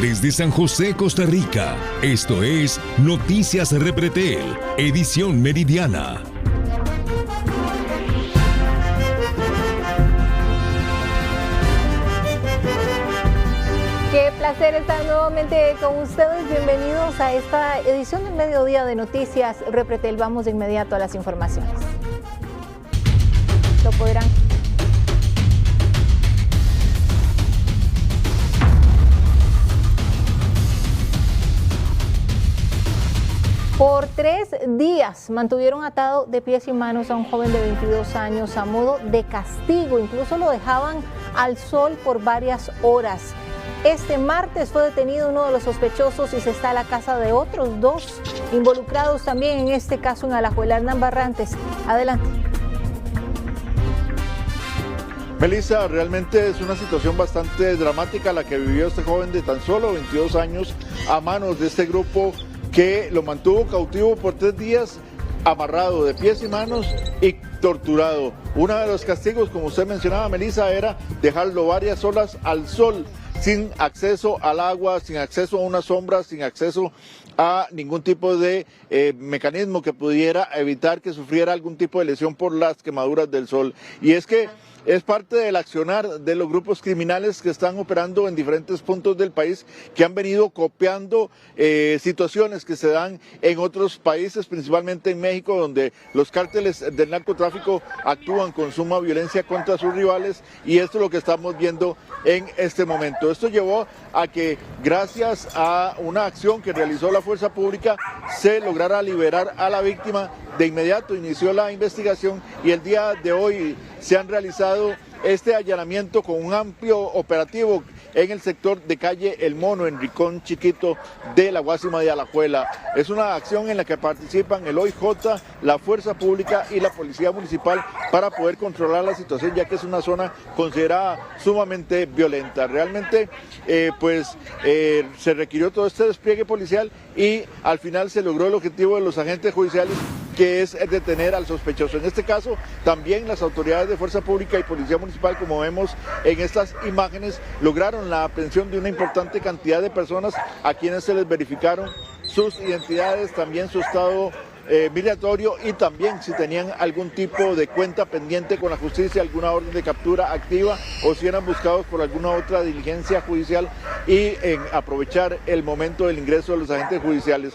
Desde San José, Costa Rica, esto es Noticias Repretel, edición meridiana. Qué placer estar nuevamente con ustedes. Bienvenidos a esta edición del mediodía de Noticias Repretel. Vamos de inmediato a las informaciones. Lo podrán. Por 3 días mantuvieron atado de pies y manos a un joven de 22 años a modo de castigo. Incluso lo dejaban al sol por varias horas. Este martes fue detenido uno de los sospechosos y se está a la casa de otros 2 involucrados también en este caso en Alajuela. Hernán Barrantes, adelante. Melissa, realmente es una situación bastante dramática la que vivió este joven de tan solo 22 años a manos de este grupo que lo mantuvo cautivo por 3 días, amarrado de pies y manos y torturado. Uno de los castigos, como usted mencionaba, Melissa, era dejarlo varias horas al sol, sin acceso al agua, sin acceso a una sombra, sin acceso a ningún tipo de mecanismo que pudiera evitar que sufriera algún tipo de lesión por las quemaduras del sol. Y es que es parte del accionar de los grupos criminales que están operando en diferentes puntos del país, que han venido copiando situaciones que se dan en otros países, principalmente en México, donde los cárteles del narcotráfico actúan con suma violencia contra sus rivales, y esto es lo que estamos viendo en este momento. Esto llevó a que, gracias a una acción que realizó la fuerza pública, se lograra liberar a la víctima. De inmediato inició la investigación y el día de hoy se han realizado este allanamiento con un amplio operativo en el sector de calle El Mono, en Rincón Chiquito de la Guásima de Alajuela. Es una acción en la que participan el OIJ, la Fuerza Pública y la Policía Municipal para poder controlar la situación, ya que es una zona considerada sumamente violenta. Realmente se requirió todo este despliegue policial y al final se logró el objetivo de los agentes judiciales, que es detener al sospechoso. En este caso, también las autoridades de Fuerza Pública y Policía Municipal, como vemos en estas imágenes, lograron la aprehensión de una importante cantidad de personas a quienes se les verificaron sus identidades, también su estado migratorio y también si tenían algún tipo de cuenta pendiente con la justicia, alguna orden de captura activa o si eran buscados por alguna otra diligencia judicial, y en aprovechar el momento del ingreso de los agentes judiciales.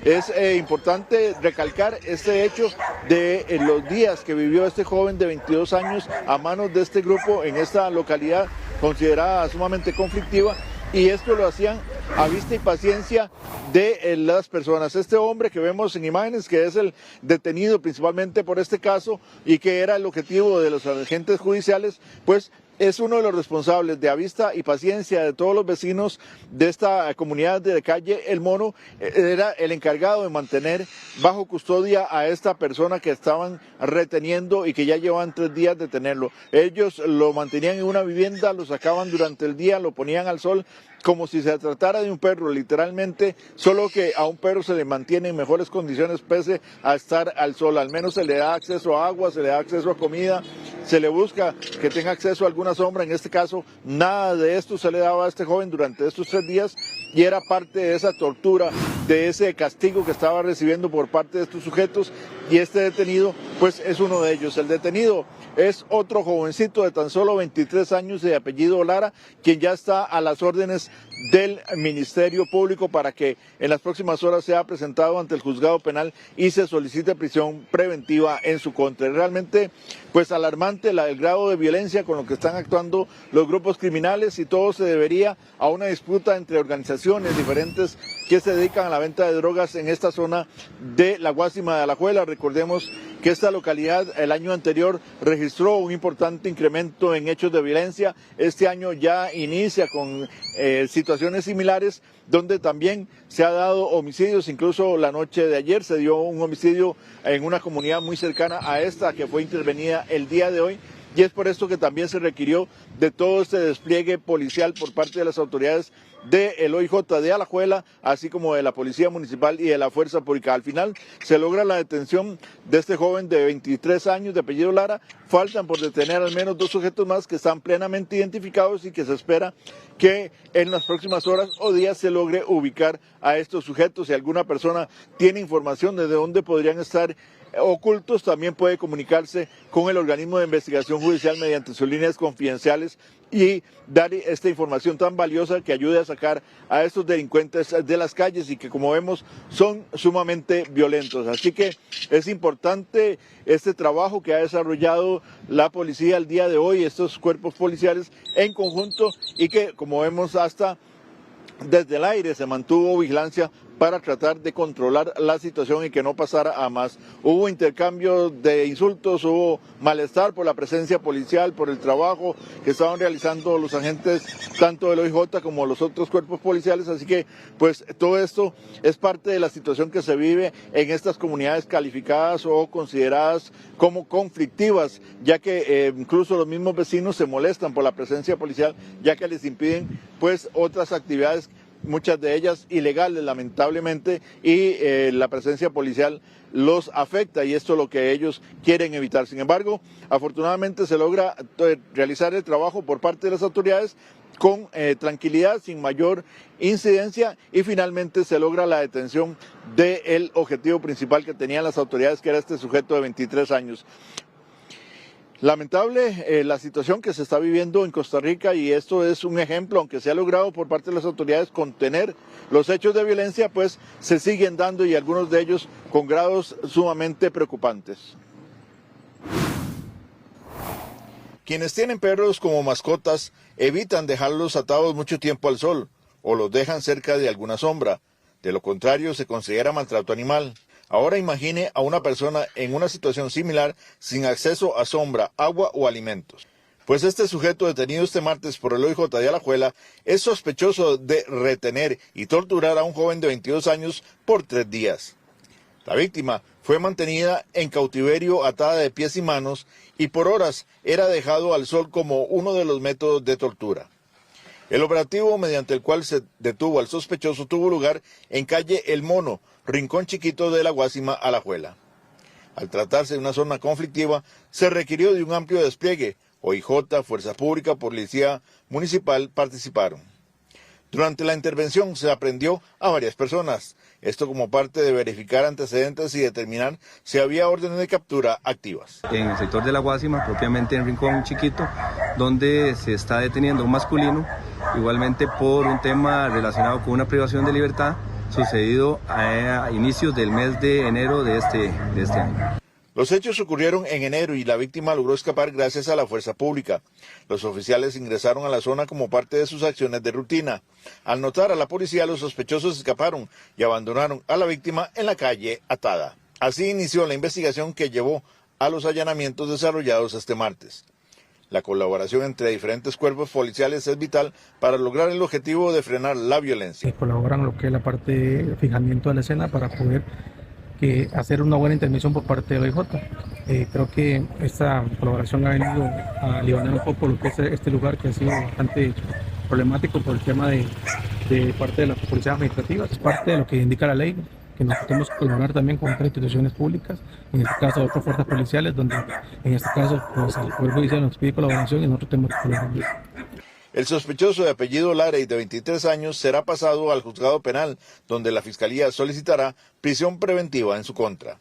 Es importante recalcar este hecho de los días que vivió este joven de 22 años a manos de este grupo en esta localidad considerada sumamente conflictiva, y esto lo hacían a vista y paciencia de las personas. Este hombre que vemos en imágenes, que es el detenido principalmente por este caso y que era el objetivo de los agentes judiciales, pues es uno de los responsables de a vista y paciencia de todos los vecinos de esta comunidad de calle El Mono. Era el encargado de mantener bajo custodia a esta persona que estaban reteniendo y que ya llevan 3 días de tenerlo. Ellos lo mantenían en una vivienda, lo sacaban durante el día, lo ponían al sol, como si se tratara de un perro, literalmente, solo que a un perro se le mantiene en mejores condiciones pese a estar al sol. Al menos se le da acceso a agua, se le da acceso a comida, se le busca que tenga acceso a alguna sombra. En este caso, nada de esto se le daba a este joven durante estos 3 días, y era parte de esa tortura, de ese castigo que estaba recibiendo por parte de estos sujetos, y este detenido pues es uno de ellos. El detenido es otro jovencito de tan solo 23 años de apellido Lara, quien ya está a las órdenes del Ministerio Público para que en las próximas horas sea presentado ante el juzgado penal y se solicite prisión preventiva en su contra. Realmente pues alarmante el grado de violencia con lo que están actuando los grupos criminales, y todo se debería a una disputa entre organizaciones diferentes que se dedican a la venta de drogas en esta zona de la Guásima de Alajuela. Recordemos que esta localidad el año anterior registró un importante incremento en hechos de violencia. Este año ya inicia con situaciones similares, donde también se ha dado homicidios. Incluso la noche de ayer se dio un homicidio en una comunidad muy cercana a esta, que fue intervenida el día de hoy. y es por esto que también se requirió de todo este despliegue policial por parte de las autoridades del OIJ de Alajuela, así como de la Policía Municipal y de la Fuerza Pública. Al final se logra la detención de este joven de 23 años de apellido Lara. Faltan por detener al menos 2 sujetos más que están plenamente identificados y que se espera que en las próximas horas o días se logre ubicar a estos sujetos. Si alguna persona tiene información de dónde podrían estar ocultos, también puede comunicarse con el organismo de investigación judicial mediante sus líneas confidenciales y dar esta información tan valiosa que ayude a sacar a estos delincuentes de las calles y que, como vemos, son sumamente violentos. Así que es importante este trabajo que ha desarrollado la policía el día de hoy, estos cuerpos policiales en conjunto, y que, como vemos, hasta desde el aire se mantuvo vigilancia para tratar de controlar la situación y que no pasara a más. Hubo intercambio de insultos, hubo malestar por la presencia policial, por el trabajo que estaban realizando los agentes tanto del OIJ como los otros cuerpos policiales, así que pues todo esto es parte de la situación que se vive en estas comunidades calificadas o consideradas como conflictivas, ya que incluso los mismos vecinos se molestan por la presencia policial, ya que les impiden pues otras actividades, muchas de ellas ilegales lamentablemente, y la presencia policial los afecta y esto es lo que ellos quieren evitar. Sin embargo, afortunadamente se logra realizar el trabajo por parte de las autoridades con tranquilidad, sin mayor incidencia, y finalmente se logra la detención del objetivo principal que tenían las autoridades, que era este sujeto de 23 años. Lamentable la situación que se está viviendo en Costa Rica, y esto es un ejemplo, aunque se ha logrado por parte de las autoridades contener los hechos de violencia, pues se siguen dando, y algunos de ellos con grados sumamente preocupantes. Quienes tienen perros como mascotas evitan dejarlos atados mucho tiempo al sol o los dejan cerca de alguna sombra. De lo contrario, se considera maltrato animal. Ahora imagine a una persona en una situación similar, sin acceso a sombra, agua o alimentos. Pues este sujeto detenido este martes por el OIJ de Alajuela es sospechoso de retener y torturar a un joven de 22 años por 3 días. La víctima fue mantenida en cautiverio atada de pies y manos y por horas era dejado al sol como uno de los métodos de tortura. El operativo mediante el cual se detuvo al sospechoso tuvo lugar en calle El Mono, rincón chiquito de la Guásima, Alajuela. Al tratarse de una zona conflictiva, se requirió de un amplio despliegue. OIJ, Fuerza Pública, Policía Municipal participaron. Durante la intervención se aprehendió a varias personas, esto como parte de verificar antecedentes y determinar si había órdenes de captura activas. En el sector de la Guásima, propiamente en Rincón Chiquito, donde se está deteniendo un masculino, igualmente por un tema relacionado con una privación de libertad, sucedido a inicios del mes de enero de este año. Los hechos ocurrieron en enero y la víctima logró escapar gracias a la fuerza pública. Los oficiales ingresaron a la zona como parte de sus acciones de rutina. Al notar a la policía, los sospechosos escaparon y abandonaron a la víctima en la calle atada. Así inició la investigación que llevó a los allanamientos desarrollados este martes. La colaboración entre diferentes cuerpos policiales es vital para lograr el objetivo de frenar la violencia. Colaboran lo que es la parte de fijamiento de la escena para poder hacer una buena intervención por parte de OIJ. Creo que esta colaboración ha venido a aliviar un poco lo que es este lugar, que ha sido bastante problemático por el tema de parte de la policía administrativa. Es parte de lo que indica la ley, que nos podemos colaborar también con otras instituciones públicas, en este caso otras fuerzas policiales, donde en este caso pues, el Poder Judicial nos pide colaboración y nosotros tenemos que colaborar. El sospechoso de apellido Lara y de 23 años será pasado al juzgado penal, donde la Fiscalía solicitará prisión preventiva en su contra.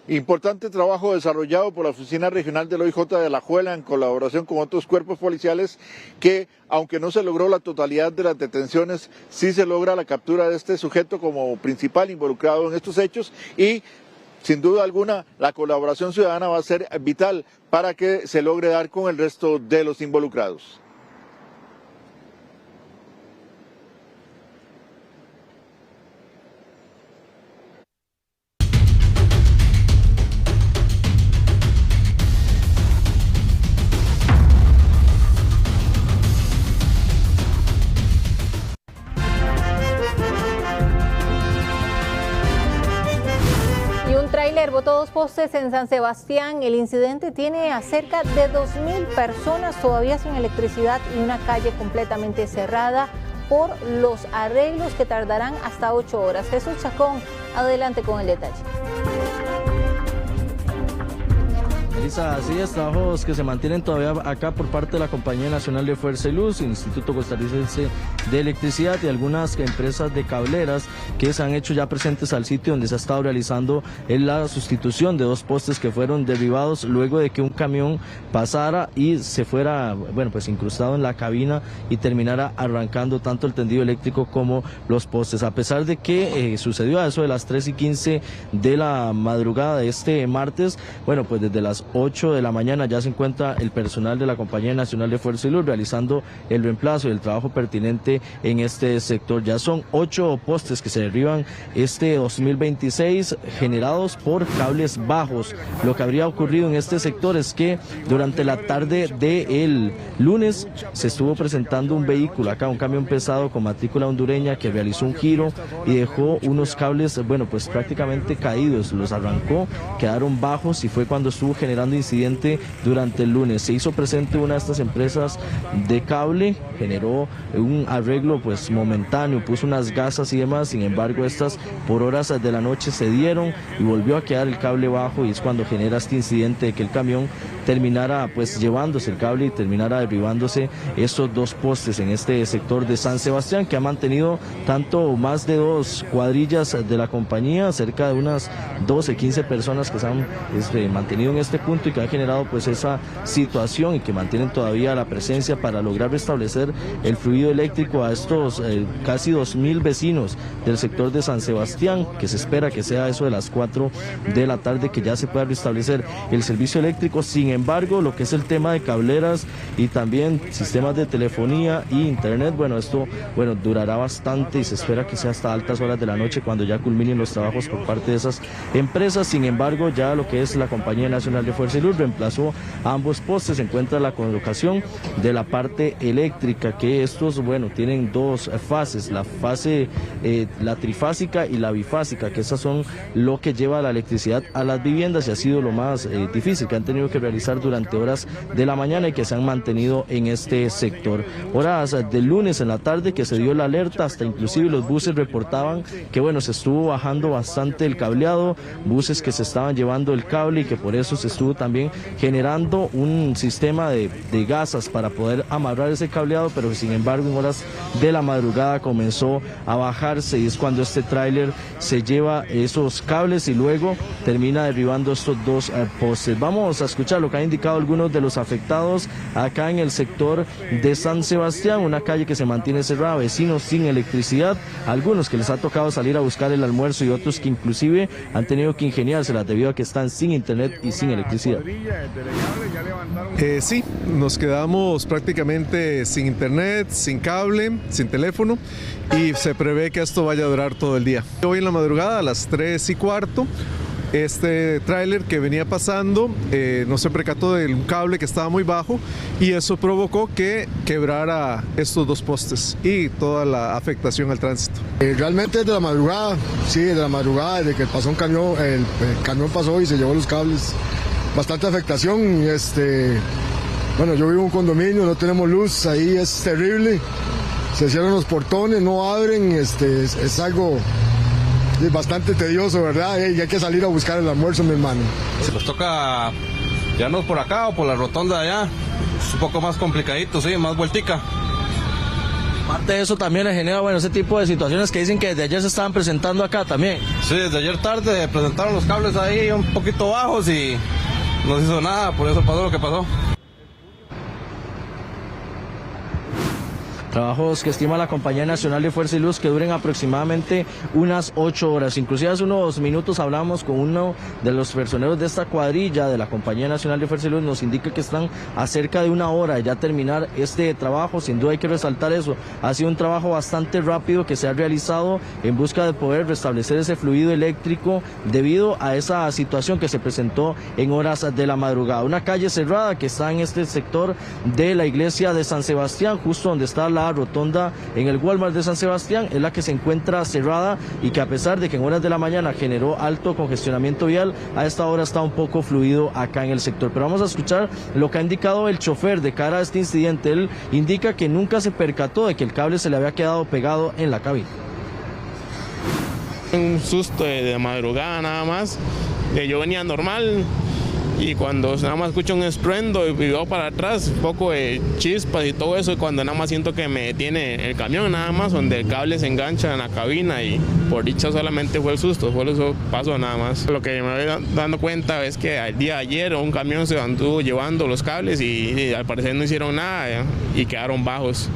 Importante trabajo desarrollado por la Oficina Regional del OIJ de Alajuela en colaboración con otros cuerpos policiales que, aunque no se logró la totalidad de las detenciones, sí se logra la captura de este sujeto como principal involucrado en estos hechos, y sin duda alguna la colaboración ciudadana va a ser vital para que se logre dar con el resto de los involucrados. Los postes en San Sebastián, el incidente tiene a cerca de 2.000 personas todavía sin electricidad y una calle completamente cerrada por los arreglos que tardarán hasta 8 horas. Jesús Chacón, adelante con el detalle. Elisa, así es, trabajos que se mantienen todavía acá por parte de la Compañía Nacional de Fuerza y Luz, Instituto Costarricense de Electricidad y algunas empresas de cableras que se han hecho ya presentes al sitio donde se ha estado realizando la sustitución de 2 postes que fueron derribados luego de que un camión pasara y se fuera, bueno, pues incrustado en la cabina y terminara arrancando tanto el tendido eléctrico como los postes. A pesar de que sucedió a eso de las 3:15 de la madrugada de este martes, bueno, pues desde las 8 de la mañana ya se encuentra el personal de la Compañía Nacional de Fuerza y Luz realizando el reemplazo y el trabajo pertinente en este sector. Ya son 8 postes que se derriban este 2026 generados por cables bajos. Lo que habría ocurrido en este sector es que durante la tarde del lunes se estuvo presentando un vehículo acá, un camión pesado con matrícula hondureña que realizó un giro y dejó unos cables, bueno, pues prácticamente caídos, los arrancó, quedaron bajos y fue cuando estuvo generando incidente durante el lunes. Se hizo presente una de estas empresas de cable, generó un arreglo pues momentáneo, puso unas gasas y demás, sin embargo estas por horas de la noche se dieron y volvió a quedar el cable bajo y es cuando genera este incidente de que el camión terminara pues llevándose el cable y terminara derribándose estos 2 postes en este sector de San Sebastián, que ha mantenido tanto más de 2 cuadrillas de la compañía, cerca de unas 12, 15 personas que se han mantenido en este punto y que han generado pues esa situación y que mantienen todavía la presencia para lograr restablecer el fluido eléctrico a estos casi 2.000 vecinos del sector de San Sebastián, que se espera que sea eso de las 4 de la tarde que ya se pueda restablecer el servicio eléctrico. Sin embargo, lo que es el tema de cableras y también sistemas de telefonía y internet, bueno, esto durará bastante y se espera que sea hasta altas horas de la noche cuando ya culminen los trabajos por parte de esas empresas. Sin embargo, ya lo que es la Compañía Nacional de Fuerza y Luz reemplazó ambos postes. Se encuentra la colocación de la parte eléctrica, que estos, bueno, tienen 2 fases, la fase, la trifásica y la bifásica, que esas son lo que lleva la electricidad a las viviendas y ha sido lo más difícil que han tenido que realizar durante horas de la mañana y que se han mantenido en este sector. Horas del lunes en la tarde que se dio la alerta, hasta inclusive los buses reportaban que, bueno, se estuvo bajando bastante el cableado, buses que se estaban llevando el cable y que por eso se estuvo también generando un sistema de gasas para poder amarrar ese cableado, pero que sin embargo en horas de la madrugada comenzó a bajarse y es cuando este tráiler se lleva esos cables y luego termina derribando estos 2 postes. Vamos a escuchar lo que han indicado algunos de los afectados acá en el sector de San Sebastián, una calle que se mantiene cerrada, vecinos sin electricidad, algunos que les ha tocado salir a buscar el almuerzo y otros que inclusive han tenido que ingeniárselas debido a que están sin internet y sin electricidad. Sí, nos quedamos prácticamente sin internet, sin cable, sin teléfono y se prevé que esto vaya a durar todo el día. Hoy en la madrugada a las 3:15 este tráiler que venía pasando no se percató del cable que estaba muy bajo y eso provocó que quebrara estos 2 postes y toda la afectación al tránsito. Realmente desde la madrugada, sí, desde la madrugada, desde que pasó un camión, el camión pasó y se llevó los cables, bastante afectación. Bueno, yo vivo en un condominio, no tenemos luz, ahí es terrible, se cierran los portones, no abren, es algo bastante tedioso, ¿verdad? Y hay que salir a buscar el almuerzo, mi hermano. Se nos toca llevarnos por acá o por la rotonda de allá, es un poco más complicadito, sí, más vueltica. Parte de eso también le genera, bueno, ese tipo de situaciones que dicen que desde ayer se estaban presentando acá también. Sí, desde ayer tarde presentaron los cables ahí un poquito bajos y no se hizo nada, por eso pasó lo que pasó. Trabajos que estima la Compañía Nacional de Fuerza y Luz que duren aproximadamente unas 8 horas. Inclusive hace unos minutos hablamos con uno de los personeros de esta cuadrilla de la Compañía Nacional de Fuerza y Luz. Nos indica que están a cerca de 1 hora de ya terminar este trabajo. Sin duda hay que resaltar eso. Ha sido un trabajo bastante rápido que se ha realizado en busca de poder restablecer ese fluido eléctrico debido a esa situación que se presentó en horas de la madrugada. Una calle cerrada que está en este sector de la iglesia de San Sebastián, justo donde está la la rotonda en el Walmart de San Sebastián, es la que se encuentra cerrada y que a pesar de que en horas de la mañana generó alto congestionamiento vial, a esta hora está un poco fluido acá en el sector. Pero vamos a escuchar lo que ha indicado el chofer de cara a este incidente. Él indica que nunca se percató de que el cable se le había quedado pegado en la cabina. Un susto de madrugada nada más, yo venía normal y cuando nada más escucho un estruendo y veo para atrás, un poco de chispas y todo eso, y cuando nada más siento que me detiene el camión nada más, donde el cable se engancha en la cabina, y por dicha solamente fue el susto, fue eso pasó nada más. Lo que me voy dando cuenta es que el día de ayer un camión se anduvo llevando los cables y al parecer no hicieron nada y quedaron bajos.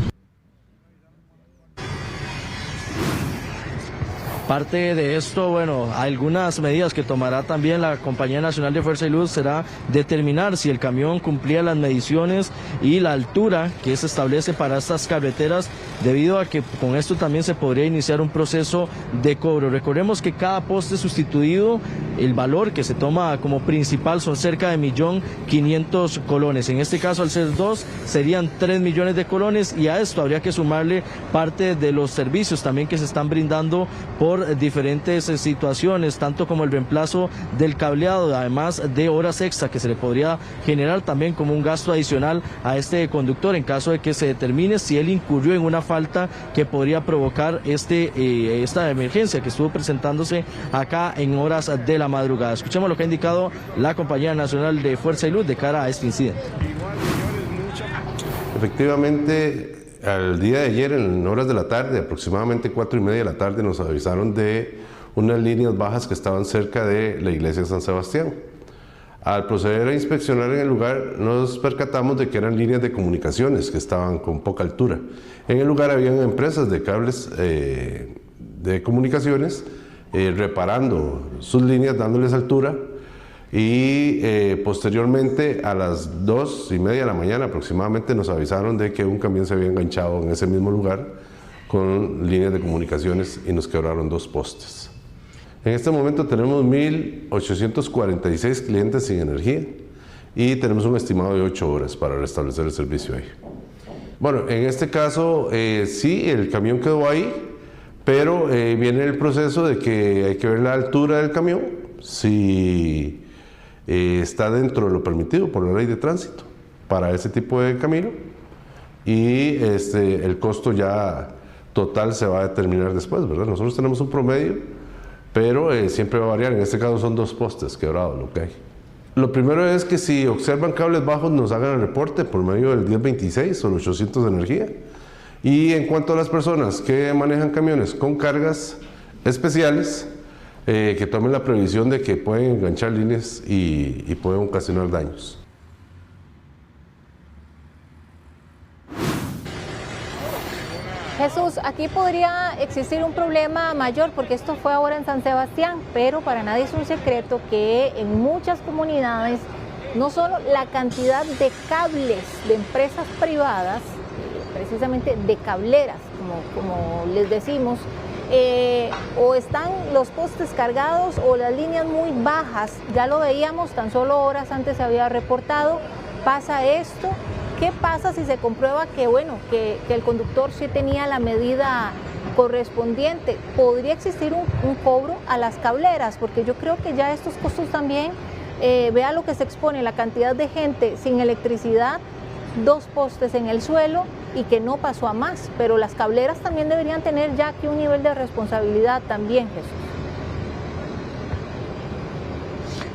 Parte de esto, bueno, algunas medidas que tomará también la Compañía Nacional de Fuerza y Luz será determinar si el camión cumplía las mediciones y la altura que se establece para estas carreteras, debido a que con esto también se podría iniciar un proceso de cobro. Recordemos que cada poste sustituido, el valor que se toma como principal son cerca de 1.500.000 colones. En este caso, al ser 2, serían 3 millones de colones, y a esto habría que sumarle parte de los servicios también que se están brindando por diferentes situaciones, tanto como el reemplazo del cableado, además de horas extra que se le podría generar también como un gasto adicional a este conductor en caso de que se determine si él incurrió en una falta que podría provocar esta emergencia que estuvo presentándose acá en horas de la madrugada. Escuchemos lo que ha indicado la Compañía Nacional de Fuerza y Luz de cara a este incidente. Efectivamente, al día de ayer, en horas de la tarde, aproximadamente 4:30 de la tarde, nos avisaron de unas líneas bajas que estaban cerca de la iglesia de San Sebastián. Al proceder a inspeccionar en el lugar, nos percatamos de que eran líneas de comunicaciones que estaban con poca altura. En el lugar habían empresas de cables de comunicaciones reparando sus líneas, dándoles altura, y posteriormente a las 2:30 de la mañana aproximadamente nos avisaron de que un camión se había enganchado en ese mismo lugar con líneas de comunicaciones y nos quebraron 2 postes. En este momento tenemos 1.846 clientes sin energía y tenemos un estimado de 8 horas para restablecer el servicio ahí. Bueno, en este caso sí, el camión quedó ahí, pero viene el proceso de que hay que ver la altura del camión, si está dentro de lo permitido por la ley de tránsito para ese tipo de camino, y el costo ya total se va a determinar después, ¿verdad? Nosotros tenemos un promedio, pero siempre va a variar. En este caso son 2 postes quebrados lo que hay. Lo primero es que si observan cables bajos nos hagan el reporte por medio del 1026 o el 800 de energía. Y en cuanto a las personas que manejan camiones con cargas especiales, que tomen la previsión de que pueden enganchar líneas y pueden ocasionar daños. Jesús, aquí podría existir un problema mayor porque esto fue ahora en San Sebastián, pero para nadie es un secreto que en muchas comunidades no solo la cantidad de cables de empresas privadas, precisamente de cableras, como les decimos, o están los postes cargados o las líneas muy bajas, ya lo veíamos, tan solo horas antes se había reportado, pasa esto. ¿Qué pasa si se comprueba que, que el conductor sí tenía la medida correspondiente? ¿Podría existir un cobro a las cableras? Porque yo creo que ya estos costos también, vea lo que se expone, la cantidad de gente sin electricidad, 2 postes en el suelo y que no pasó a más, pero las cableras también deberían tener ya aquí un nivel de responsabilidad también, Jesús.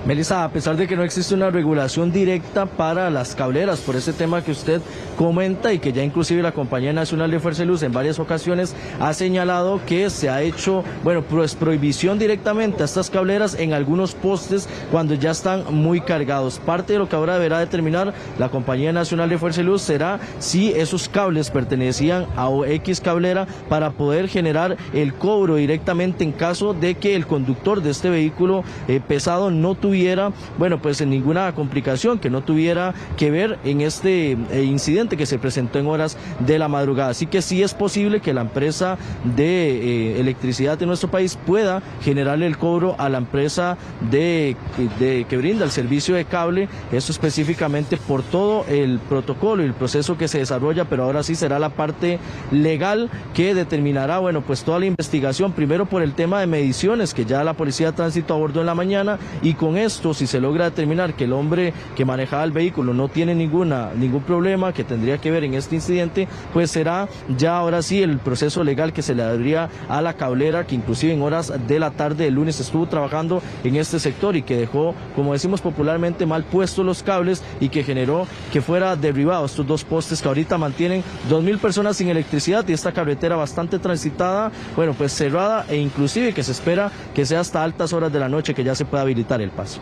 Melissa, a pesar de que no existe una regulación directa para las cableras por ese tema que usted comenta y que ya inclusive la Compañía Nacional de Fuerza y Luz en varias ocasiones ha señalado que se ha hecho, pues prohibición directamente a estas cableras en algunos postes cuando ya están muy cargados. Parte de lo que ahora deberá determinar la Compañía Nacional de Fuerza y Luz será si esos cables pertenecían a X cablera para poder generar el cobro directamente en caso de que el conductor de este vehículo pesado no tuviera tuviera, bueno, pues en ninguna complicación, que no tuviera que ver en este incidente que se presentó en horas de la madrugada. Así que sí es posible que la empresa de electricidad de nuestro país pueda generarle el cobro a la empresa que brinda el servicio de cable, eso específicamente por todo el protocolo y el proceso que se desarrolla, pero ahora sí será la parte legal que determinará, bueno, pues toda la investigación, primero por el tema de mediciones que ya la Policía de Tránsito abordó en la mañana, y con esto, si se logra determinar que el hombre que manejaba el vehículo no tiene ningún problema que tendría que ver en este incidente, pues será ya ahora sí el proceso legal que se le daría a la cablera, que inclusive en horas de la tarde del lunes estuvo trabajando en este sector y que dejó, como decimos popularmente, mal puestos los cables y que generó que fuera derribado estos dos postes que ahorita mantienen 2.000 personas sin electricidad y esta carretera bastante transitada, bueno, pues cerrada, e inclusive que se espera que sea hasta altas horas de la noche que ya se pueda habilitar el paso.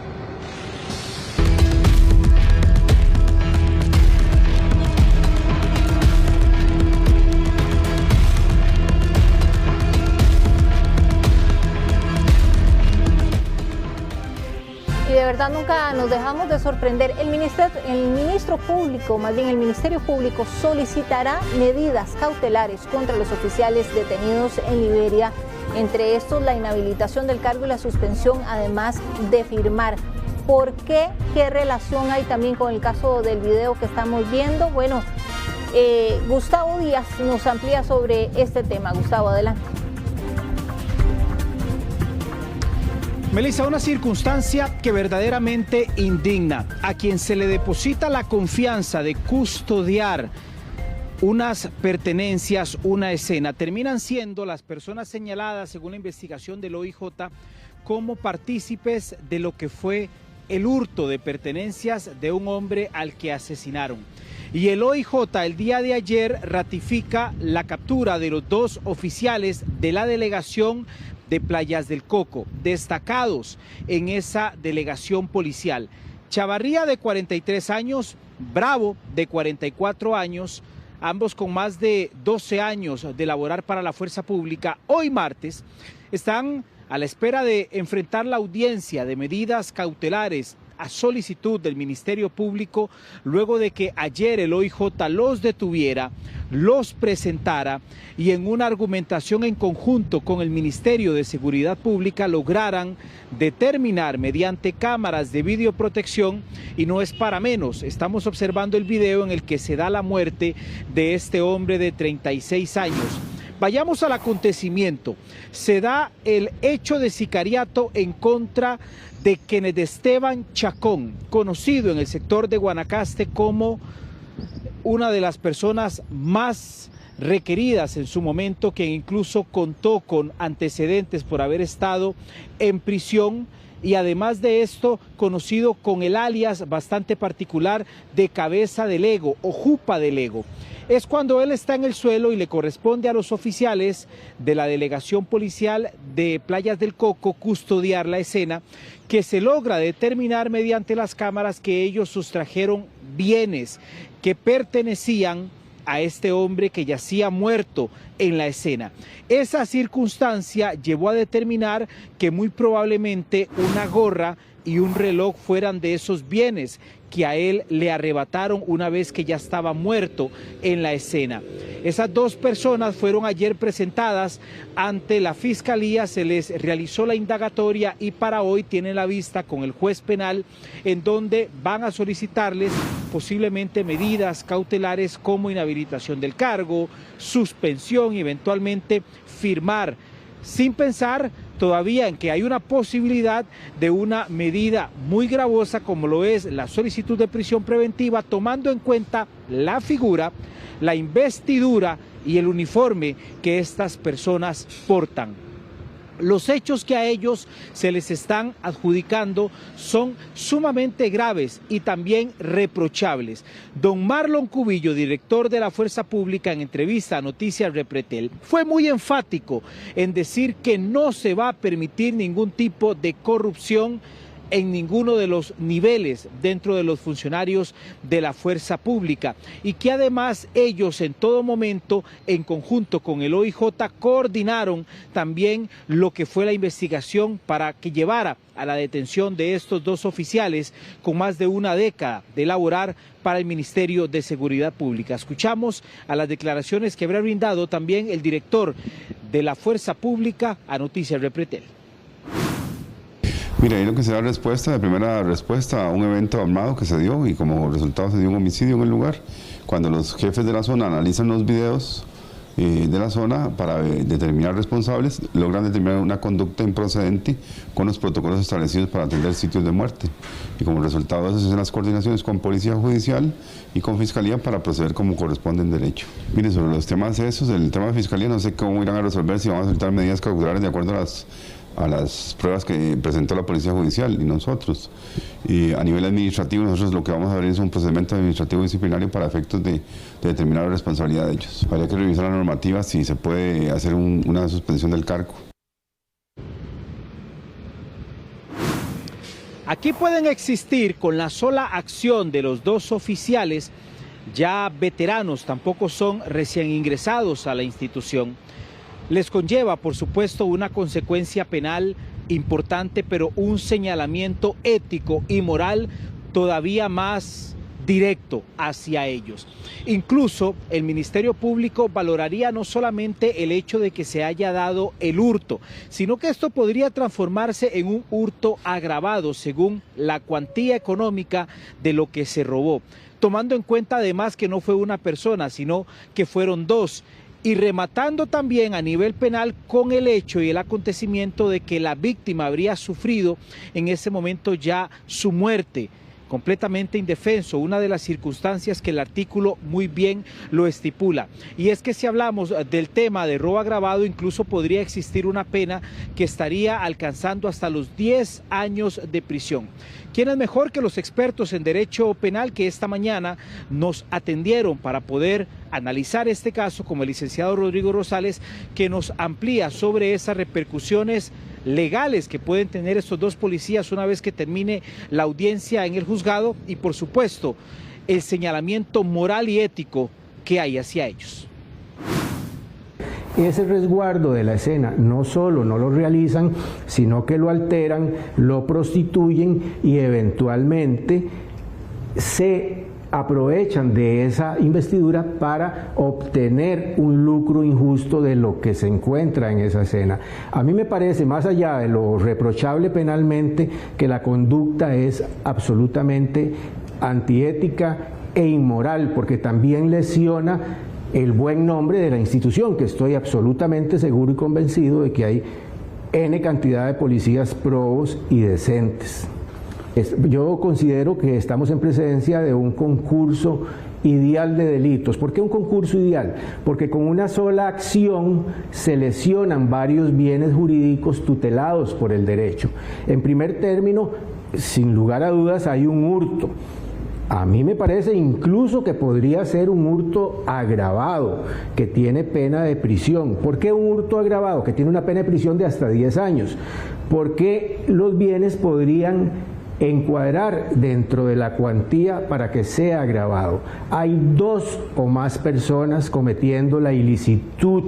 Y de verdad nunca nos dejamos de sorprender. El Ministerio Público solicitará medidas cautelares contra los oficiales detenidos en Liberia, entre estos la inhabilitación del cargo y la suspensión, además de firmar. ¿Por qué? ¿Qué relación hay también con el caso del video que estamos viendo? Bueno, Gustavo Díaz nos amplía sobre este tema. Gustavo, adelante. Melissa, una circunstancia que verdaderamente indigna. A quien se le deposita la confianza de custodiar unas pertenencias, una escena, terminan siendo las personas señaladas, según la investigación del OIJ, como partícipes de lo que fue el hurto de pertenencias de un hombre al que asesinaron. Y el OIJ el día de ayer ratifica la captura de los dos oficiales de la delegación de Playas del Coco, destacados en esa delegación policial. Chavarría, de 43 años, Bravo, de 44 años, ambos con más de 12 años de laborar para la fuerza pública. Hoy martes están a la espera de enfrentar la audiencia de medidas cautelares a solicitud del Ministerio Público, luego de que ayer el OIJ los detuviera, los presentara y en una argumentación en conjunto con el Ministerio de Seguridad Pública lograran determinar mediante cámaras de videoprotección, y no es para menos, estamos observando el video en el que se da la muerte de este hombre de 36 años. Vayamos al acontecimiento. Se da el hecho de sicariato en contra de Kenneth Esteban Chacón, conocido en el sector de Guanacaste como una de las personas más requeridas en su momento, que incluso contó con antecedentes por haber estado en prisión, y además de esto conocido con el alias bastante particular de Cabeza de Lego o Jupa de Lego. Es cuando él está en el suelo y le corresponde a los oficiales de la delegación policial de Playas del Coco custodiar la escena, que se logra determinar mediante las cámaras que ellos sustrajeron bienes que pertenecían a este hombre que yacía muerto en la escena. Esa circunstancia llevó a determinar que muy probablemente una gorra y un reloj fueran de esos bienes que a él le arrebataron una vez que ya estaba muerto en la escena. Esas dos personas fueron ayer presentadas ante la Fiscalía, se les realizó la indagatoria y para hoy tienen la vista con el juez penal, en donde van a solicitarles posiblemente medidas cautelares como inhabilitación del cargo, suspensión y eventualmente firmar, sin pensar todavía en que hay una posibilidad de una medida muy gravosa como lo es la solicitud de prisión preventiva, tomando en cuenta la figura, la investidura y el uniforme que estas personas portan. Los hechos que a ellos se les están adjudicando son sumamente graves y también reprochables. Don Marlon Cubillo, director de la Fuerza Pública, en entrevista a Noticias Repretel, fue muy enfático en decir que no se va a permitir ningún tipo de corrupción en ninguno de los niveles dentro de los funcionarios de la fuerza pública y que además ellos en todo momento, en conjunto con el OIJ, coordinaron también lo que fue la investigación para que llevara a la detención de estos dos oficiales con más de una década de laborar para el Ministerio de Seguridad Pública. Escuchamos a las declaraciones que habrá brindado también el director de la Fuerza Pública a Noticias Repretel. Mira, ahí lo que se da respuesta, de primera respuesta a un evento armado que se dio y como resultado se dio un homicidio en el lugar. Cuando los jefes de la zona analizan los videos de la zona para determinar responsables, logran determinar una conducta improcedente con los protocolos establecidos para atender sitios de muerte. Y como resultado de eso se hacen las coordinaciones con Policía Judicial y con Fiscalía para proceder como corresponde en derecho. Mire, sobre los temas esos, el tema de Fiscalía no sé cómo irán a resolver, si vamos a soltar medidas cautelares de acuerdo a las pruebas que presentó la Policía Judicial y nosotros. Y a nivel administrativo nosotros lo que vamos a ver es un procedimiento administrativo disciplinario para efectos de determinar la responsabilidad de ellos. Habría que revisar la normativa si se puede hacer una suspensión del cargo. Aquí pueden existir con la sola acción de los dos oficiales ya veteranos, tampoco son recién ingresados a la institución. Les conlleva, por supuesto, una consecuencia penal importante, pero un señalamiento ético y moral todavía más directo hacia ellos. Incluso el Ministerio Público valoraría no solamente el hecho de que se haya dado el hurto, sino que esto podría transformarse en un hurto agravado según la cuantía económica de lo que se robó, tomando en cuenta además que no fue una persona, sino que fueron dos. Y rematando también a nivel penal con el hecho y el acontecimiento de que la víctima habría sufrido en ese momento ya su muerte, completamente indefenso, una de las circunstancias que el artículo muy bien lo estipula. Y es que si hablamos del tema de robo agravado, incluso podría existir una pena que estaría alcanzando hasta los 10 años de prisión. ¿Quién es mejor que los expertos en derecho penal que esta mañana nos atendieron para poder analizar este caso, como el licenciado Rodrigo Rosales, que nos amplía sobre esas repercusiones legales que pueden tener estos dos policías una vez que termine la audiencia en el juzgado y, por supuesto, el señalamiento moral y ético que hay hacia ellos? Ese resguardo de la escena no solo no lo realizan, sino que lo alteran, lo prostituyen y eventualmente se aprovechan de esa investidura para obtener un lucro injusto de lo que se encuentra en esa escena. A mí me parece, más allá de lo reprochable penalmente, que la conducta es absolutamente antiética e inmoral, porque también lesiona el buen nombre de la institución, que estoy absolutamente seguro y convencido de que hay N cantidad de policías probos y decentes. Yo considero que estamos en presencia de un concurso ideal de delitos. ¿Por qué un concurso ideal? Porque con una sola acción se lesionan varios bienes jurídicos tutelados por el derecho. En primer término, sin lugar a dudas, hay un hurto. A mí me parece incluso que podría ser un hurto agravado, que tiene pena de prisión. ¿Por qué un hurto agravado? Que tiene una pena de prisión de hasta 10 años. Porque los bienes podrían encuadrar dentro de la cuantía para que sea agravado. Hay dos o más personas cometiendo la ilicitud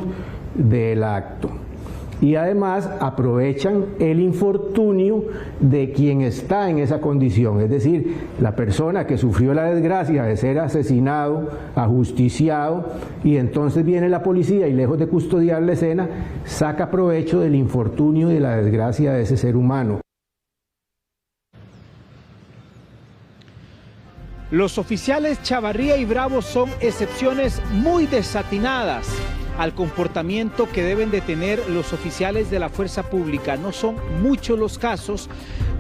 del acto. Y además aprovechan el infortunio de quien está en esa condición, es decir, la persona que sufrió la desgracia de ser asesinado, ajusticiado, y entonces viene la policía y lejos de custodiar la escena, saca provecho del infortunio y de la desgracia de ese ser humano. Los oficiales Chavarría y Bravo son excepciones muy desatinadas al comportamiento que deben de tener los oficiales de la fuerza pública. No son muchos los casos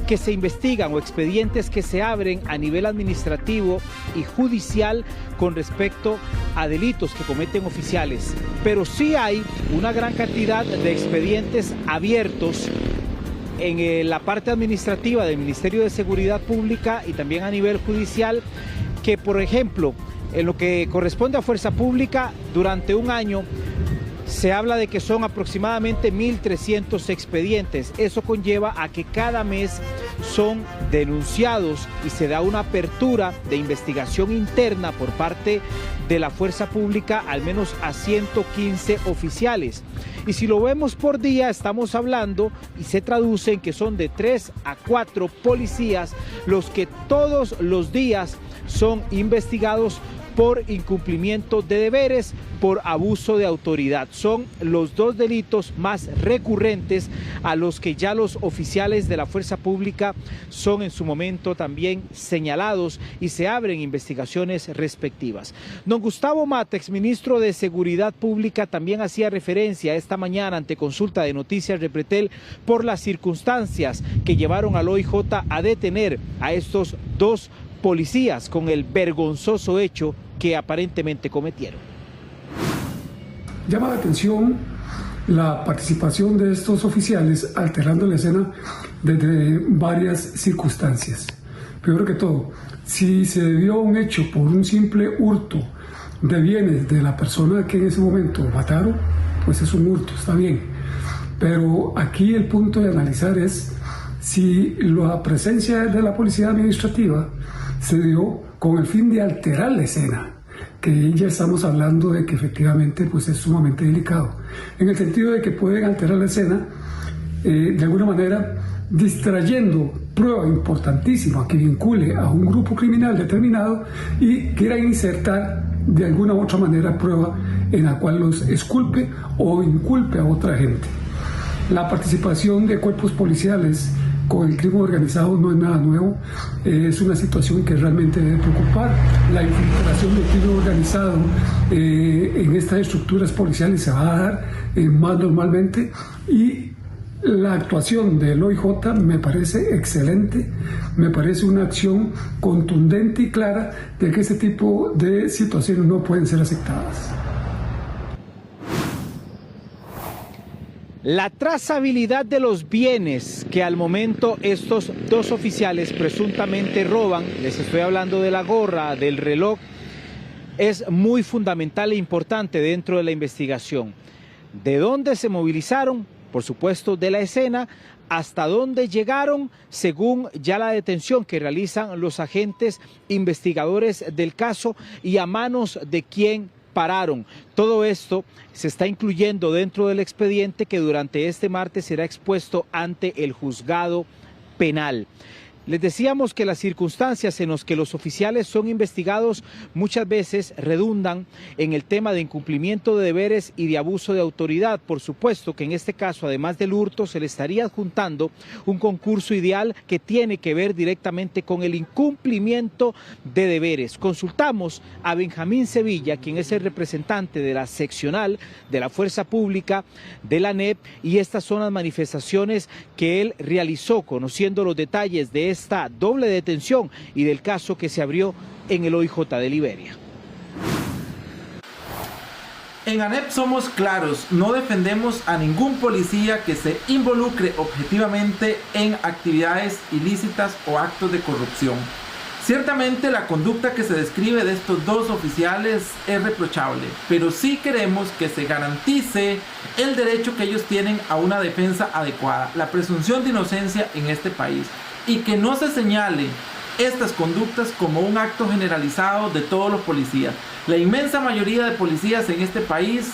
que se investigan o expedientes que se abren a nivel administrativo y judicial con respecto a delitos que cometen oficiales, pero sí hay una gran cantidad de expedientes abiertos en la parte administrativa del Ministerio de Seguridad Pública y también a nivel judicial, que por ejemplo en lo que corresponde a Fuerza Pública, durante un año Se habla de que son aproximadamente 1.300 expedientes. Eso conlleva a que cada mes son denunciados y se da una apertura de investigación interna por parte de la fuerza pública al menos a 115 oficiales. Y si lo vemos por día, estamos hablando y se traduce en que son de 3 a 4 policías los que todos los días son investigados por incumplimiento de deberes, por abuso de autoridad. Son los dos delitos más recurrentes a los que ya los oficiales de la fuerza pública son en su momento también señalados y se abren investigaciones respectivas. Don Gustavo Mata, exministro de Seguridad Pública, también hacía referencia esta mañana ante consulta de Noticias Repretel por las circunstancias que llevaron al OIJ a detener a estos dos policías con el vergonzoso hecho que aparentemente cometieron. Llama la atención la participación de estos oficiales alterando la escena desde varias circunstancias. Primero que todo, si se debió a un hecho por un simple hurto de bienes de la persona que en ese momento mataron, pues es un hurto, está bien. Pero aquí el punto de analizar es si la presencia de la policía administrativa se dio con el fin de alterar la escena, que ya estamos hablando de que efectivamente pues es sumamente delicado, en el sentido de que pueden alterar la escena de alguna manera distrayendo prueba importantísima que vincule a un grupo criminal determinado y quieran insertar de alguna u otra manera prueba en la cual los exculpe o inculpe a otra gente. La participación de cuerpos policiales con el crimen organizado no es nada nuevo, es una situación que realmente debe preocupar. La infiltración del crimen organizado en estas estructuras policiales se va a dar más normalmente y la actuación del OIJ me parece excelente, me parece una acción contundente y clara de que ese tipo de situaciones no pueden ser aceptadas. La trazabilidad de los bienes que al momento estos dos oficiales presuntamente roban, les estoy hablando de la gorra, del reloj, es muy fundamental e importante dentro de la investigación. ¿De dónde se movilizaron? Por supuesto, de la escena, hasta dónde llegaron según ya la detención que realizan los agentes investigadores del caso y a manos de quién pararon. Todo esto se está incluyendo dentro del expediente que durante este martes será expuesto ante el juzgado penal. Les decíamos que las circunstancias en las que los oficiales son investigados muchas veces redundan en el tema de incumplimiento de deberes y de abuso de autoridad. Por supuesto que en este caso, además del hurto, se le estaría adjuntando un concurso ideal que tiene que ver directamente con el incumplimiento de deberes. Consultamos a Benjamín Sevilla, quien es el representante de la seccional de la Fuerza Pública de la ANEP, y estas son las manifestaciones que él realizó, conociendo los detalles de esta doble detención y del caso que se abrió en el OIJ de Liberia. En ANEP somos claros, no defendemos a ningún policía que se involucre objetivamente en actividades ilícitas o actos de corrupción. Ciertamente la conducta que se describe de estos dos oficiales es reprochable, pero sí queremos que se garantice el derecho que ellos tienen a una defensa adecuada, la presunción de inocencia en este país, y que no se señale estas conductas como un acto generalizado de todos los policías. La inmensa mayoría de policías en este país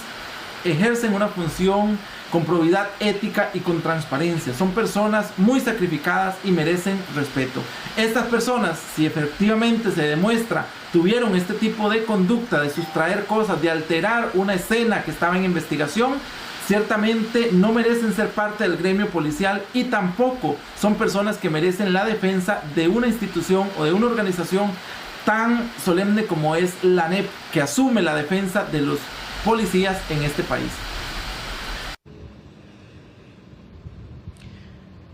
ejercen una función con probidad ética y con transparencia. Son personas muy sacrificadas y merecen respeto. Estas personas, si efectivamente se demuestra tuvieron este tipo de conducta de sustraer cosas, de alterar una escena que estaba en investigación, ciertamente no merecen ser parte del gremio policial y tampoco son personas que merecen la defensa de una institución o de una organización tan solemne como es la ANEP, que asume la defensa de los policías en este país.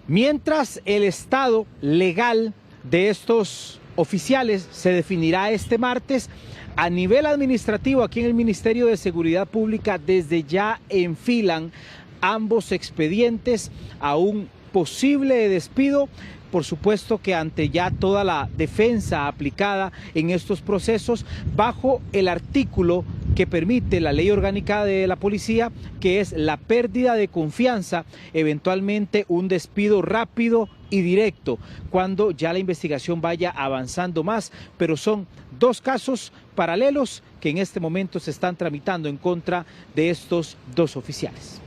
Mientras el estado legal de estos oficiales se definirá este martes, a nivel administrativo, aquí en el Ministerio de Seguridad Pública, desde ya enfilan ambos expedientes a un posible despido. Por supuesto que ante ya toda la defensa aplicada en estos procesos bajo el artículo que permite la ley orgánica de la policía, que es la pérdida de confianza, eventualmente un despido rápido y directo cuando ya la investigación vaya avanzando más, pero son dos casos paralelos que en este momento se están tramitando en contra de estos dos oficiales.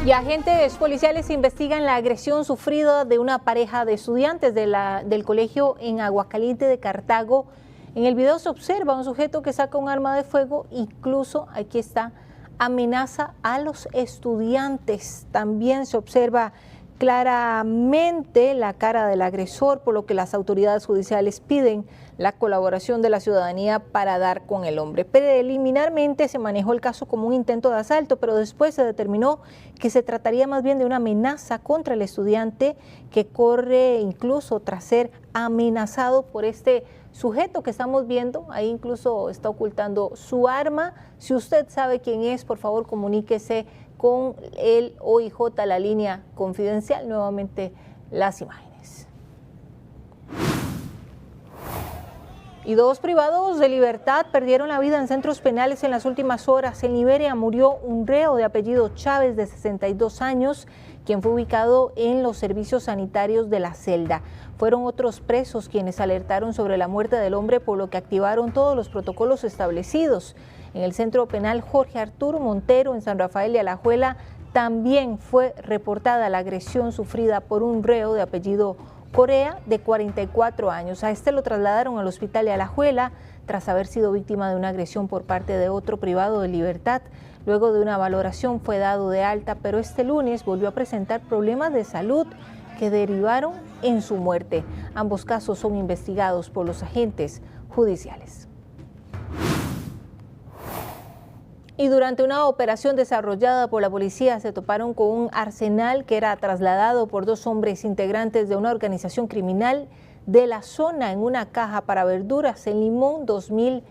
Y agentes policiales investigan la agresión sufrida de una pareja de estudiantes del colegio en Aguacaliente de Cartago. En el video se observa un sujeto que saca un arma de fuego, incluso aquí está, amenaza a los estudiantes. También se observa claramente la cara del agresor, por lo que las autoridades judiciales piden la colaboración de la ciudadanía para dar con el hombre. Preliminarmente se manejó el caso como un intento de asalto, pero después se determinó que se trataría más bien de una amenaza contra el estudiante, que corre incluso tras ser amenazado por este sujeto que estamos viendo. Ahí incluso está ocultando su arma. Si usted sabe quién es, por favor comuníquese con el OIJ, la línea confidencial. Nuevamente las imágenes. Y dos privados de libertad perdieron la vida en centros penales en las últimas horas. En Liberia murió un reo de apellido Chávez, de 62 años, quien fue ubicado en los servicios sanitarios de la celda. Fueron otros presos quienes alertaron sobre la muerte del hombre, por lo que activaron todos los protocolos establecidos. En el centro penal Jorge Arturo Montero, en San Rafael de Alajuela, también fue reportada la agresión sufrida por un reo de apellido Corea, de 44 años. A este lo trasladaron al hospital de Alajuela tras haber sido víctima de una agresión por parte de otro privado de libertad. Luego de una valoración fue dado de alta, pero este lunes volvió a presentar problemas de salud que derivaron en su muerte. Ambos casos son investigados por los agentes judiciales. Y durante una operación desarrollada por la policía se toparon con un arsenal que era trasladado por dos hombres integrantes de una organización criminal de la zona en una caja para verduras en Limón 2000.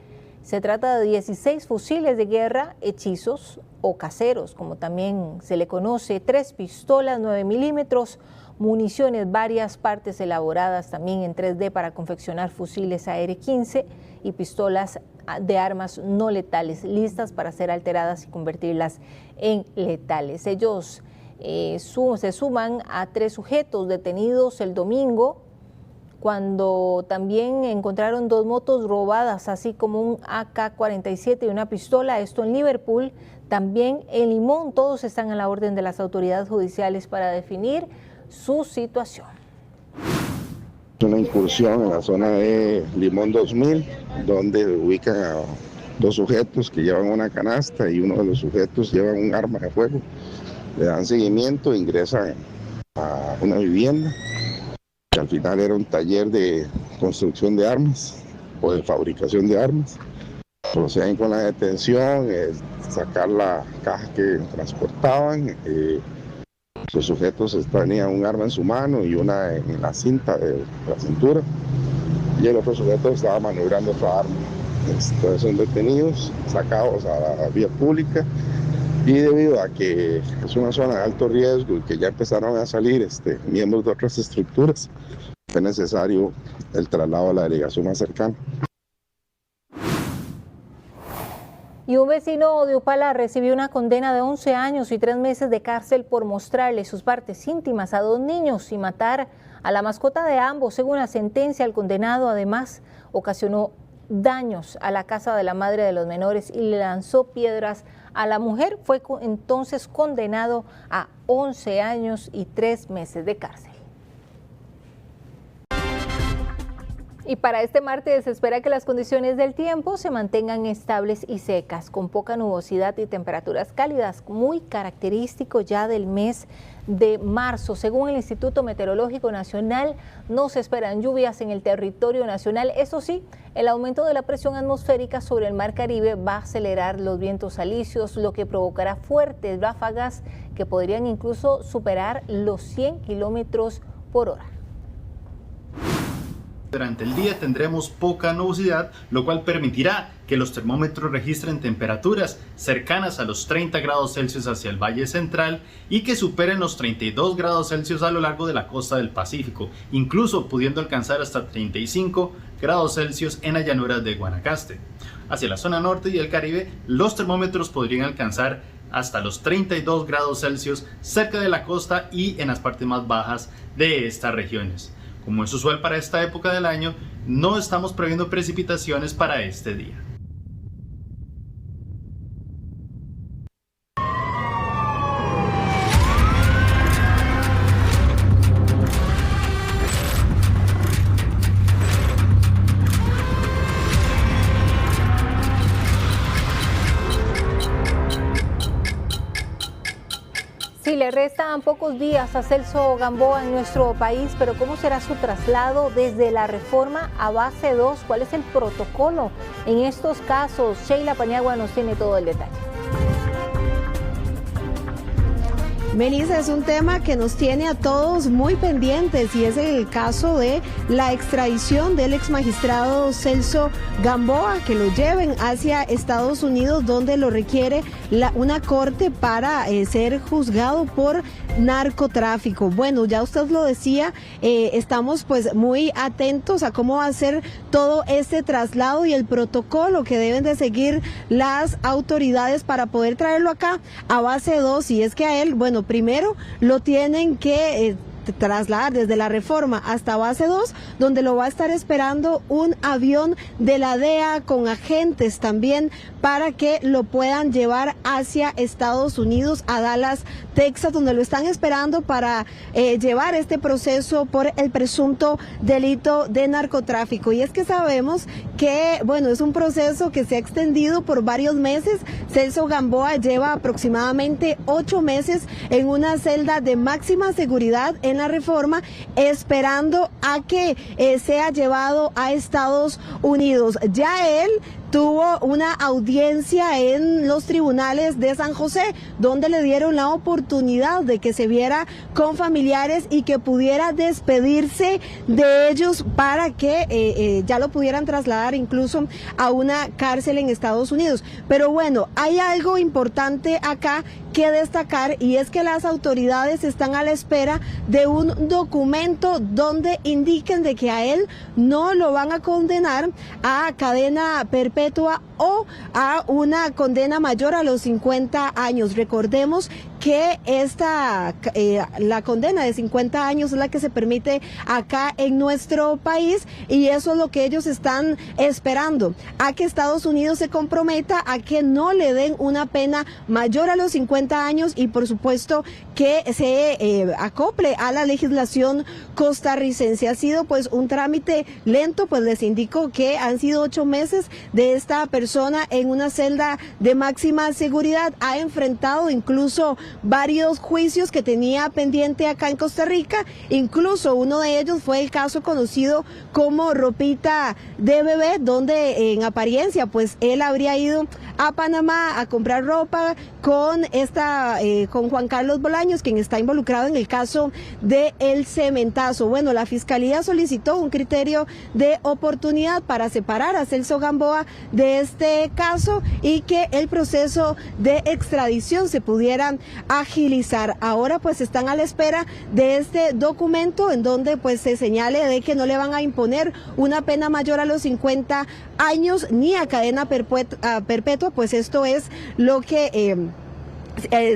Se trata de 16 fusiles de guerra, hechizos o caseros, como también se le conoce, 3 pistolas 9 milímetros, municiones, varias partes elaboradas también en 3D para confeccionar fusiles AR-15 y pistolas de armas no letales, listas para ser alteradas y convertirlas en letales. Ellos se suman a 3 sujetos detenidos el domingo, cuando también encontraron 2 motos robadas, así como un AK-47 y una pistola, esto en Liverpool. También en Limón, todos están a la orden de las autoridades judiciales para definir su situación. Una incursión en la zona de Limón 2000, donde ubican a 2 sujetos que llevan una canasta y uno de los sujetos lleva un arma de fuego. Le dan seguimiento, ingresan a una vivienda, que al final era un taller de construcción de armas o de fabricación de armas. Proceden con la detención, sacar la caja que transportaban. Los sujetos tenían un arma en su mano y una en la cinta de la cintura, y el otro sujeto estaba maniobrando otra arma. Entonces son detenidos, sacados a la vía pública, y debido a que es una zona de alto riesgo y que ya empezaron a salir miembros de otras estructuras, fue necesario el traslado a la delegación más cercana. Y un vecino de Upala recibió una condena de 11 años y 3 meses de cárcel por mostrarle sus partes íntimas a 2 niños y matar a la mascota de ambos. Según la sentencia, el condenado además ocasionó daños a la casa de la madre de los menores y le lanzó piedras a la mujer. Fue entonces condenado a 11 años y 3 meses de cárcel. Y para este martes se espera que las condiciones del tiempo se mantengan estables y secas, con poca nubosidad y temperaturas cálidas, muy característico ya del mes de marzo. Según el Instituto Meteorológico Nacional, no se esperan lluvias en el territorio nacional. Eso sí, el aumento de la presión atmosférica sobre el Mar Caribe va a acelerar los vientos alisios, lo que provocará fuertes ráfagas que podrían incluso superar los 100 kilómetros por hora. Durante el día tendremos poca nubosidad, lo cual permitirá que los termómetros registren temperaturas cercanas a los 30 grados Celsius hacia el Valle Central y que superen los 32 grados Celsius a lo largo de la costa del Pacífico, incluso pudiendo alcanzar hasta 35 grados Celsius en la llanura de Guanacaste. Hacia la zona norte y el Caribe, los termómetros podrían alcanzar hasta los 32 grados Celsius cerca de la costa y en las partes más bajas de estas regiones. Como es usual para esta época del año, no estamos previendo precipitaciones para este día. Sí, le restan pocos días a Celso Gamboa en nuestro país, pero ¿cómo será su traslado desde la Reforma a Base 2? ¿Cuál es el protocolo en estos casos? Sheila Paniagua nos tiene todo el detalle. Melissa, es un tema que nos tiene a todos muy pendientes y es el caso de la extradición del ex magistrado Celso Gamboa, que lo lleven hacia Estados Unidos, donde lo requiere una corte para ser juzgado por narcotráfico. Bueno, ya usted lo decía, estamos pues muy atentos a cómo va a ser todo este traslado y el protocolo que deben de seguir las autoridades para poder traerlo acá a Base 2, y es que a él, bueno, primero lo tienen que trasladar desde la Reforma hasta Base 2, donde lo va a estar esperando un avión de la DEA con agentes también para que lo puedan llevar hacia Estados Unidos, a Dallas, Texas, donde lo están esperando para llevar este proceso por el presunto delito de narcotráfico. Y es que sabemos que, bueno, es un proceso que se ha extendido por varios meses. Celso Gamboa lleva aproximadamente 8 meses en una celda de máxima seguridad en la Reforma, esperando a que sea llevado a Estados Unidos. Ya él tuvo una audiencia en los tribunales de San José, donde le dieron la oportunidad de que se viera con familiares y que pudiera despedirse de ellos para que ya lo pudieran trasladar incluso a una cárcel en Estados Unidos. Pero bueno, hay algo importante acá que destacar, y es que las autoridades están a la espera de un documento donde indiquen de que a él no lo van a condenar a cadena perpetua o a una condena mayor a los 50 años. Recordemos que la condena de 50 años es la que se permite acá en nuestro país, y eso es lo que ellos están esperando, a que Estados Unidos se comprometa a que no le den una pena mayor a los 50 años y por supuesto que se acople a la legislación costarricense. Ha sido pues un trámite lento, pues les indico que han sido 8 meses de esta persona en una celda de máxima seguridad. Ha enfrentado incluso varios juicios que tenía pendiente acá en Costa Rica, incluso uno de ellos fue el caso conocido como Ropita de Bebé, donde en apariencia pues él habría ido a Panamá a comprar ropa con Juan Carlos Bolaños, quien está involucrado en el caso de El Cementazo. Bueno, la Fiscalía solicitó un criterio de oportunidad para separar a Celso Gamboa de este caso y que el proceso de extradición se pudiera agilizar. Ahora pues están a la espera de este documento en donde pues se señale de que no le van a imponer una pena mayor a los 50 años ni a cadena perpetua, pues esto es lo que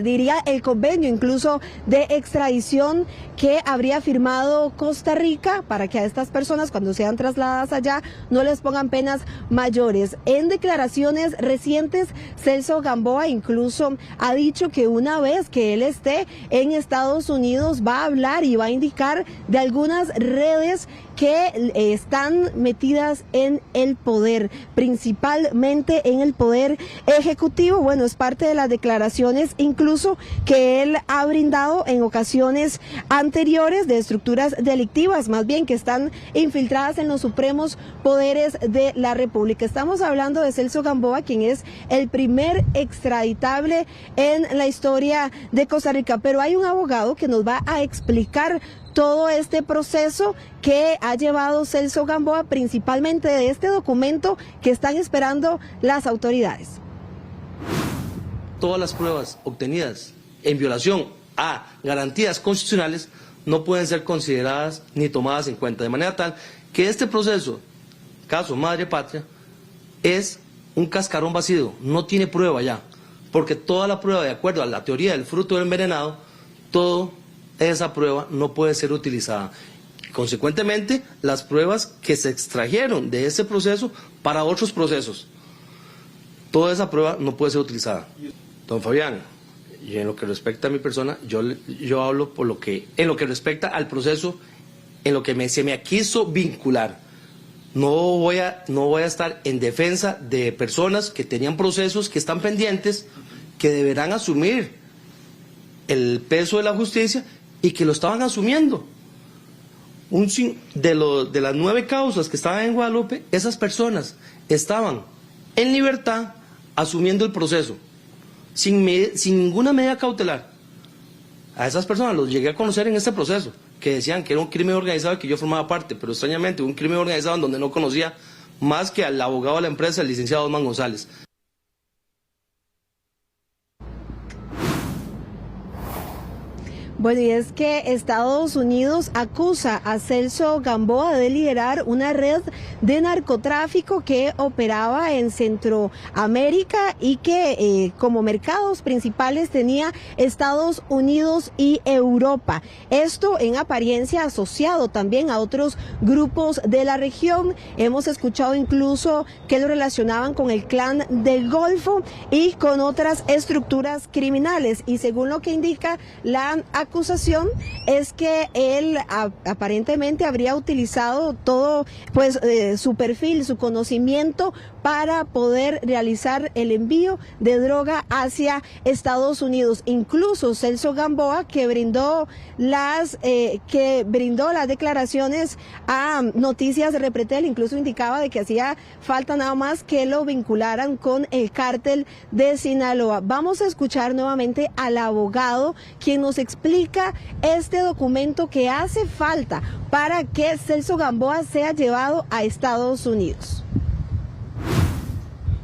diría el convenio incluso de extradición que habría firmado Costa Rica para que a estas personas, cuando sean trasladadas allá, no les pongan penas mayores. En declaraciones recientes, Celso Gamboa incluso ha dicho que una vez que él esté en Estados Unidos va a hablar y va a indicar de algunas redes que están metidas en el poder, principalmente en el poder ejecutivo. Bueno, es parte de las declaraciones incluso que él ha brindado en ocasiones anteriores, de estructuras delictivas, más bien, que están infiltradas en los supremos poderes de la República. Estamos hablando de Celso Gamboa, quien es el primer extraditable en la historia de Costa Rica, pero hay un abogado que nos va a explicar todo este proceso que ha llevado Celso Gamboa, principalmente de este documento que están esperando las autoridades. Todas las pruebas obtenidas en violación a garantías constitucionales no pueden ser consideradas ni tomadas en cuenta, de manera tal que este proceso, caso Madre Patria, es un cascarón vacío, no tiene prueba ya, porque toda la prueba, de acuerdo a la teoría del fruto del envenenado, toda esa prueba no puede ser utilizada. Consecuentemente, las pruebas que se extrajeron de ese proceso para otros procesos, toda esa prueba no puede ser utilizada. Don Fabián, y en lo que respecta a mi persona, yo hablo por lo que, en lo que respecta al proceso, en lo que se me quiso vincular. No voy a estar en defensa de personas que tenían procesos que están pendientes, que deberán asumir el peso de la justicia y que lo estaban asumiendo. De las 9 causas que estaban en Guadalupe, esas personas estaban en libertad asumiendo el proceso, sin ninguna medida cautelar. A esas personas los llegué a conocer en este proceso, que decían que era un crimen organizado y que yo formaba parte, pero extrañamente un crimen organizado en donde no conocía más que al abogado de la empresa, el licenciado Osman González. Bueno, y es que Estados Unidos acusa a Celso Gamboa de liderar una red de narcotráfico que operaba en Centroamérica y que como mercados principales tenía Estados Unidos y Europa. Esto en apariencia asociado también a otros grupos de la región. Hemos escuchado incluso que lo relacionaban con el Clan del Golfo y con otras estructuras criminales. Y según lo que indica la acusación es que él aparentemente habría utilizado todo su perfil, su conocimiento para poder realizar el envío de droga hacia Estados Unidos. Incluso Celso Gamboa, que brindó las declaraciones a Noticias Repretel, incluso indicaba de que hacía falta nada más que lo vincularan con el cártel de Sinaloa. Vamos a escuchar nuevamente al abogado, quien nos explica este documento que hace falta para que Celso Gamboa sea llevado a Estados Unidos.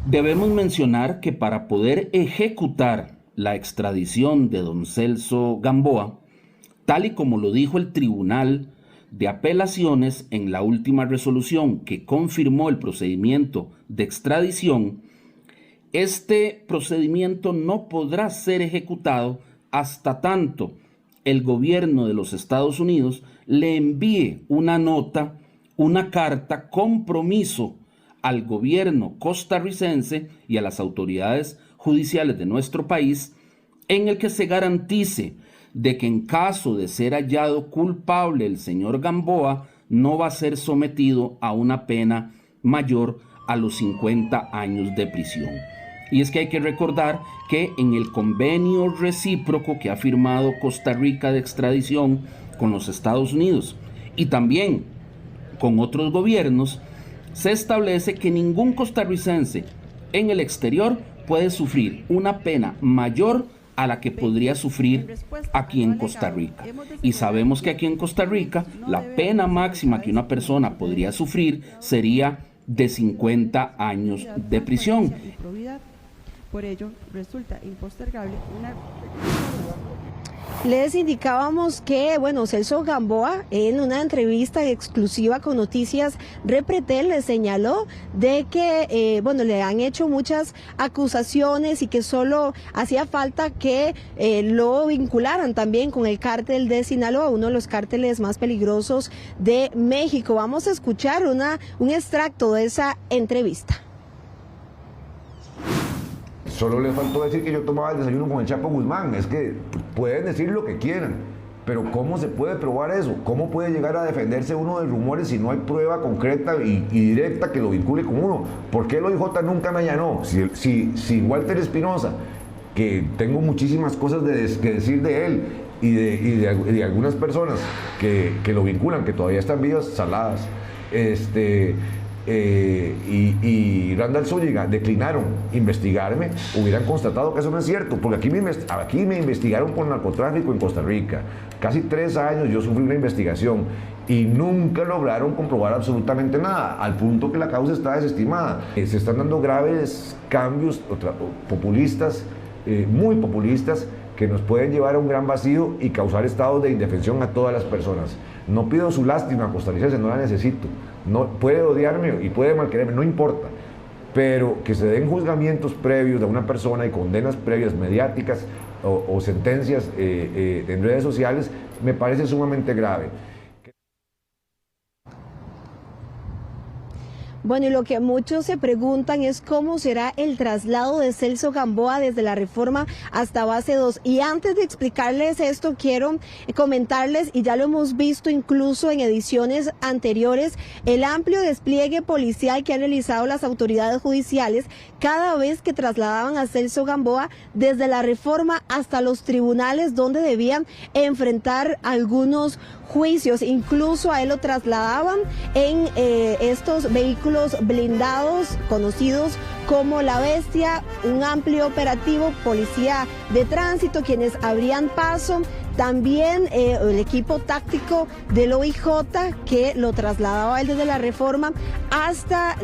Debemos mencionar que para poder ejecutar la extradición de don Celso Gamboa, tal y como lo dijo el Tribunal de Apelaciones en la última resolución que confirmó el procedimiento de extradición, este procedimiento no podrá ser ejecutado hasta tanto el gobierno de los Estados Unidos le envíe una nota, una carta compromiso al gobierno costarricense y a las autoridades judiciales de nuestro país, en el que se garantice de que en caso de ser hallado culpable el señor Gamboa no va a ser sometido a una pena mayor a los 50 años de prisión. Y es que hay que recordar que en el convenio recíproco que ha firmado Costa Rica de extradición con los Estados Unidos y también con otros gobiernos, se establece que ningún costarricense en el exterior puede sufrir una pena mayor a la que podría sufrir aquí en Costa Rica. Y sabemos que aquí en Costa Rica la pena máxima que una persona podría sufrir sería de 50 años de prisión. Por ello, resulta impostergable una... Les indicábamos que, Celso Gamboa, en una entrevista exclusiva con Noticias Repretel, le señaló de que, le han hecho muchas acusaciones y que solo hacía falta que lo vincularan también con el cártel de Sinaloa, uno de los cárteles más peligrosos de México. Vamos a escuchar un extracto de esa entrevista. Solo le faltó decir que yo tomaba el desayuno con el Chapo Guzmán. Es que pueden decir lo que quieran, pero ¿cómo se puede probar eso? ¿Cómo puede llegar a defenderse uno de rumores si no hay prueba concreta y directa que lo vincule con uno? ¿Por qué el OIJ nunca me allanó? Si Walter Espinosa, que tengo muchísimas cosas que decir de él y de algunas personas que lo vinculan, que todavía están vivas, saladas, y Randall Zúñiga declinaron investigarme, hubieran constatado que eso no es cierto, porque aquí me investigaron por narcotráfico en Costa Rica. Casi 3 años yo sufrí una investigación y nunca lograron comprobar absolutamente nada, al punto que la causa está desestimada. Se están dando graves cambios populistas, muy populistas, que nos pueden llevar a un gran vacío y causar estados de indefensión a todas las personas. No pido su lástima costarricense, no la necesito. No, puede odiarme y puede malquererme, no importa. Pero que se den juzgamientos previos de una persona y condenas previas mediáticas o sentencias en redes sociales me parece sumamente grave. Bueno, y lo que muchos se preguntan es cómo será el traslado de Celso Gamboa desde la Reforma hasta Base 2. Y antes de explicarles esto, quiero comentarles, y ya lo hemos visto incluso en ediciones anteriores, el amplio despliegue policial que han realizado las autoridades judiciales cada vez que trasladaban a Celso Gamboa desde la Reforma hasta los tribunales donde debían enfrentar algunos juicios. Incluso a él lo trasladaban en estos vehículos blindados conocidos como La Bestia, un amplio operativo, policía de tránsito, quienes abrían paso. También el equipo táctico del OIJ que lo trasladaba él desde la Reforma hasta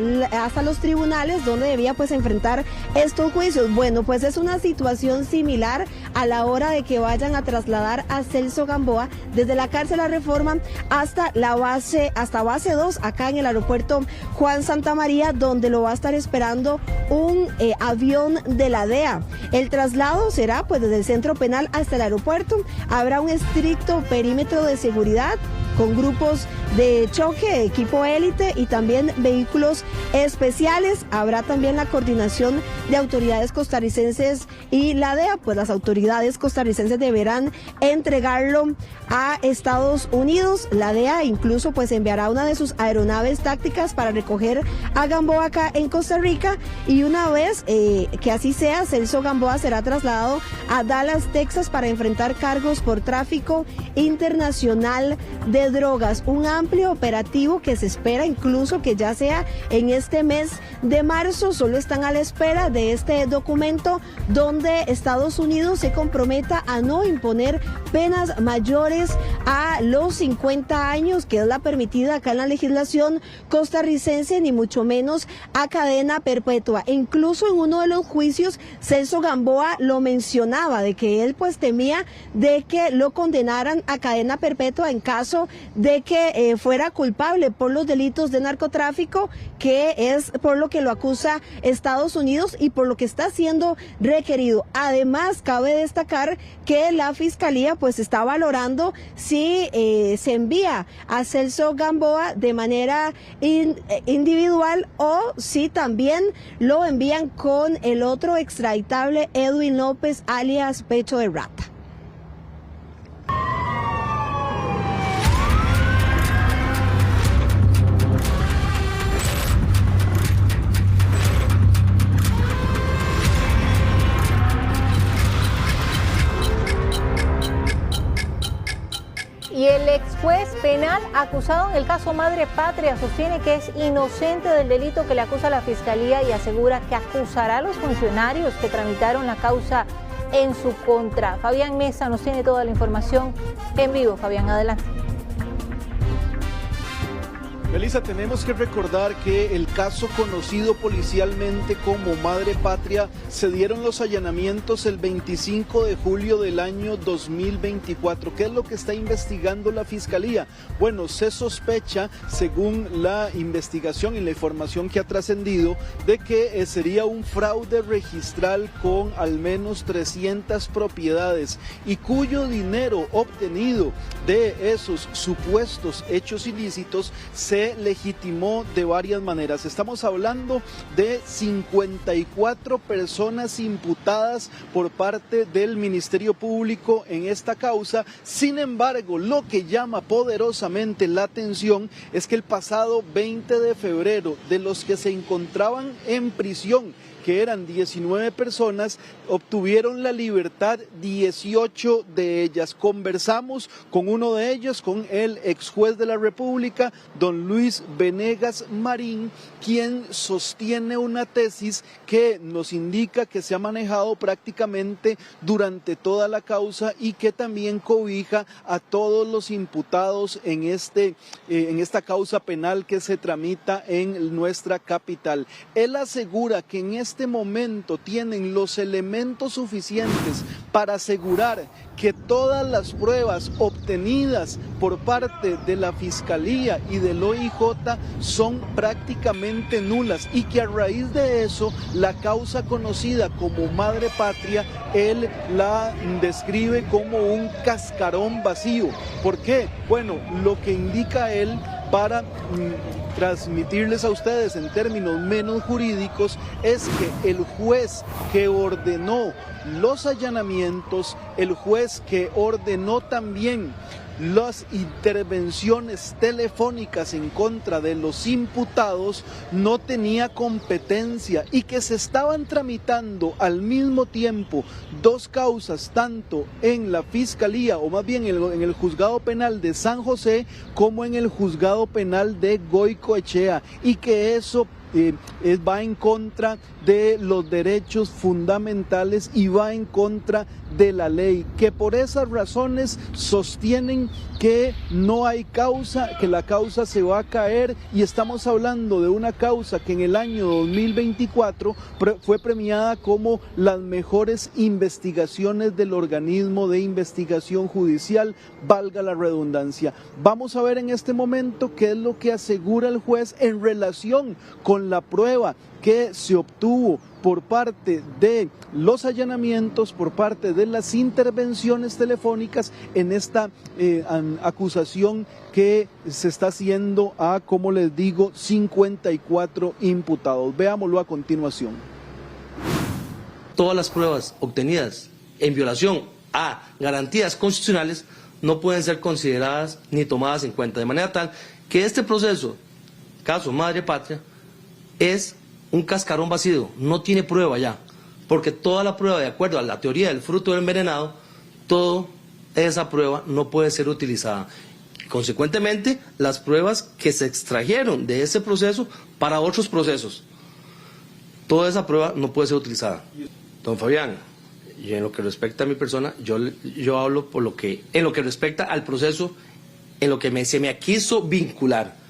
los tribunales donde debía pues enfrentar estos juicios. Bueno, pues es una situación similar a la hora de que vayan a trasladar a Celso Gamboa desde la cárcel La Reforma hasta Base 2, acá en el aeropuerto Juan Santamaría, donde lo va a estar esperando un avión de la DEA. El traslado será pues desde el centro penal hasta el aeropuerto. Habrá un estricto perímetro de seguridad con grupos de choque, equipo élite y también vehículos especiales. Habrá también la coordinación de autoridades costarricenses y la DEA, pues las autoridades costarricenses deberán entregarlo a Estados Unidos. La DEA incluso pues enviará una de sus aeronaves tácticas para recoger a Gamboa acá en Costa Rica, y una vez que así sea, Celso Gamboa será trasladado a Dallas, Texas, para enfrentar cargos por tráfico internacional de drogas. Un amplio operativo que se espera incluso que ya sea en este mes de marzo. Solo están a la espera de este documento donde Estados Unidos se comprometa a no imponer penas mayores a los 50 años, que es la permitida acá en la legislación costarricense, ni mucho menos a cadena perpetua. E incluso en uno de los juicios Celso Gamboa lo mencionaba, de que él pues temía de que lo condenaran a cadena perpetua en caso de que fuera culpable por los delitos de narcotráfico, que es por lo que lo acusa Estados Unidos y por lo que está siendo requerido. Además, cabe destacar que la Fiscalía pues está valorando si se envía a Celso Gamboa de manera individual o si también lo envían con el otro extraditable Edwin López, alias Pecho de Rata. Y el ex juez penal acusado en el caso Madre Patria sostiene que es inocente del delito que le acusa la Fiscalía y asegura que acusará a los funcionarios que tramitaron la causa en su contra. Fabián Mesa nos tiene toda la información en vivo. Fabián, adelante. Melissa, tenemos que recordar que el caso conocido policialmente como Madre Patria se dieron los allanamientos el 25 de julio del año 2024. ¿Qué es lo que está investigando la Fiscalía? Bueno, se sospecha, según la investigación y la información que ha trascendido, de que sería un fraude registral con al menos 300 propiedades y cuyo dinero obtenido de esos supuestos hechos ilícitos se legitimó de varias maneras. Estamos hablando de 54 personas imputadas por parte del Ministerio Público en esta causa. Sin embargo, lo que llama poderosamente la atención es que el pasado 20 de febrero, de los que se encontraban en prisión, que eran 19 personas, obtuvieron la libertad 18 de ellas. Conversamos con uno de ellos, con el ex juez de la República, don Luis Venegas Marín, quien sostiene una tesis que nos indica que se ha manejado prácticamente durante toda la causa y que también cobija a todos los imputados en esta causa penal que se tramita en nuestra capital. Él asegura que en este momento tienen los elementos suficientes para asegurar que todas las pruebas obtenidas por parte de la Fiscalía y del OIJ son prácticamente nulas y que a raíz de eso la causa conocida como Madre Patria, él la describe como un cascarón vacío. ¿Por qué? Bueno, lo que indica él, para transmitirles a ustedes en términos menos jurídicos, es que el juez que ordenó los allanamientos, el juez que ordenó también las intervenciones telefónicas en contra de los imputados, no tenía competencia y que se estaban tramitando al mismo tiempo dos causas, tanto en la Fiscalía, o más bien en el Juzgado Penal de San José, como en el Juzgado Penal de Goicoechea, y que eso va en contra de los derechos fundamentales y va en contra de la ley, que por esas razones sostienen que no hay causa, que la causa se va a caer, y estamos hablando de una causa que en el año 2024 fue premiada como las mejores investigaciones del organismo de investigación judicial, valga la redundancia. Vamos a ver en este momento qué es lo que asegura el juez en relación con la prueba que se obtuvo por parte de los allanamientos, por parte de las intervenciones telefónicas en esta acusación que se está haciendo a, como les digo, 54 imputados. Veámoslo a continuación. Todas las pruebas obtenidas en violación a garantías constitucionales no pueden ser consideradas ni tomadas en cuenta, de manera tal que este proceso, caso Madre Patria, es un cascarón vacío, no tiene prueba ya, porque toda la prueba, de acuerdo a la teoría del fruto del envenenado, toda esa prueba no puede ser utilizada. Consecuentemente, las pruebas que se extrajeron de ese proceso para otros procesos, toda esa prueba no puede ser utilizada. Don Fabián, y en lo que respecta a mi persona, yo hablo por lo que, en lo que respecta al proceso, en lo que se me quiso vincular.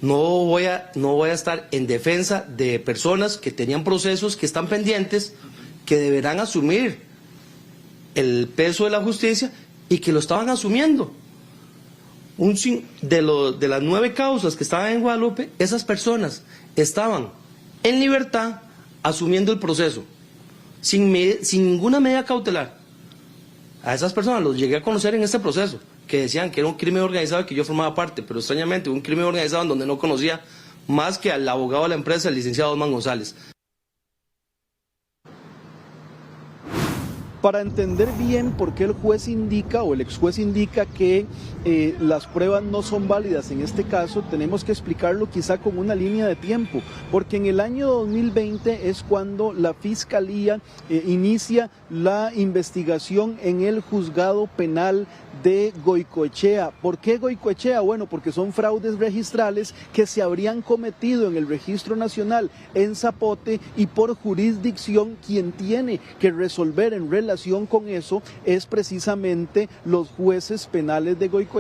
No voy a estar en defensa de personas que tenían procesos que están pendientes, que deberán asumir el peso de la justicia y que lo estaban asumiendo. De las 9 causas que estaban en Guadalupe, esas personas estaban en libertad asumiendo el proceso, sin ninguna medida cautelar. A esas personas los llegué a conocer en este proceso, que decían que era un crimen organizado y que yo formaba parte, pero extrañamente un crimen organizado en donde no conocía más que al abogado de la empresa, el licenciado Osman González. Para entender bien por qué el juez indica, o el ex juez indica, que las pruebas no son válidas en este caso, tenemos que explicarlo quizá con una línea de tiempo, porque en el año 2020 es cuando la Fiscalía inicia la investigación en el Juzgado Penal de Goicoechea. ¿Por qué Goicoechea? Bueno, porque son fraudes registrales que se habrían cometido en el Registro Nacional en Zapote, y por jurisdicción quien tiene que resolver en relación con eso es precisamente los jueces penales de Goicoechea.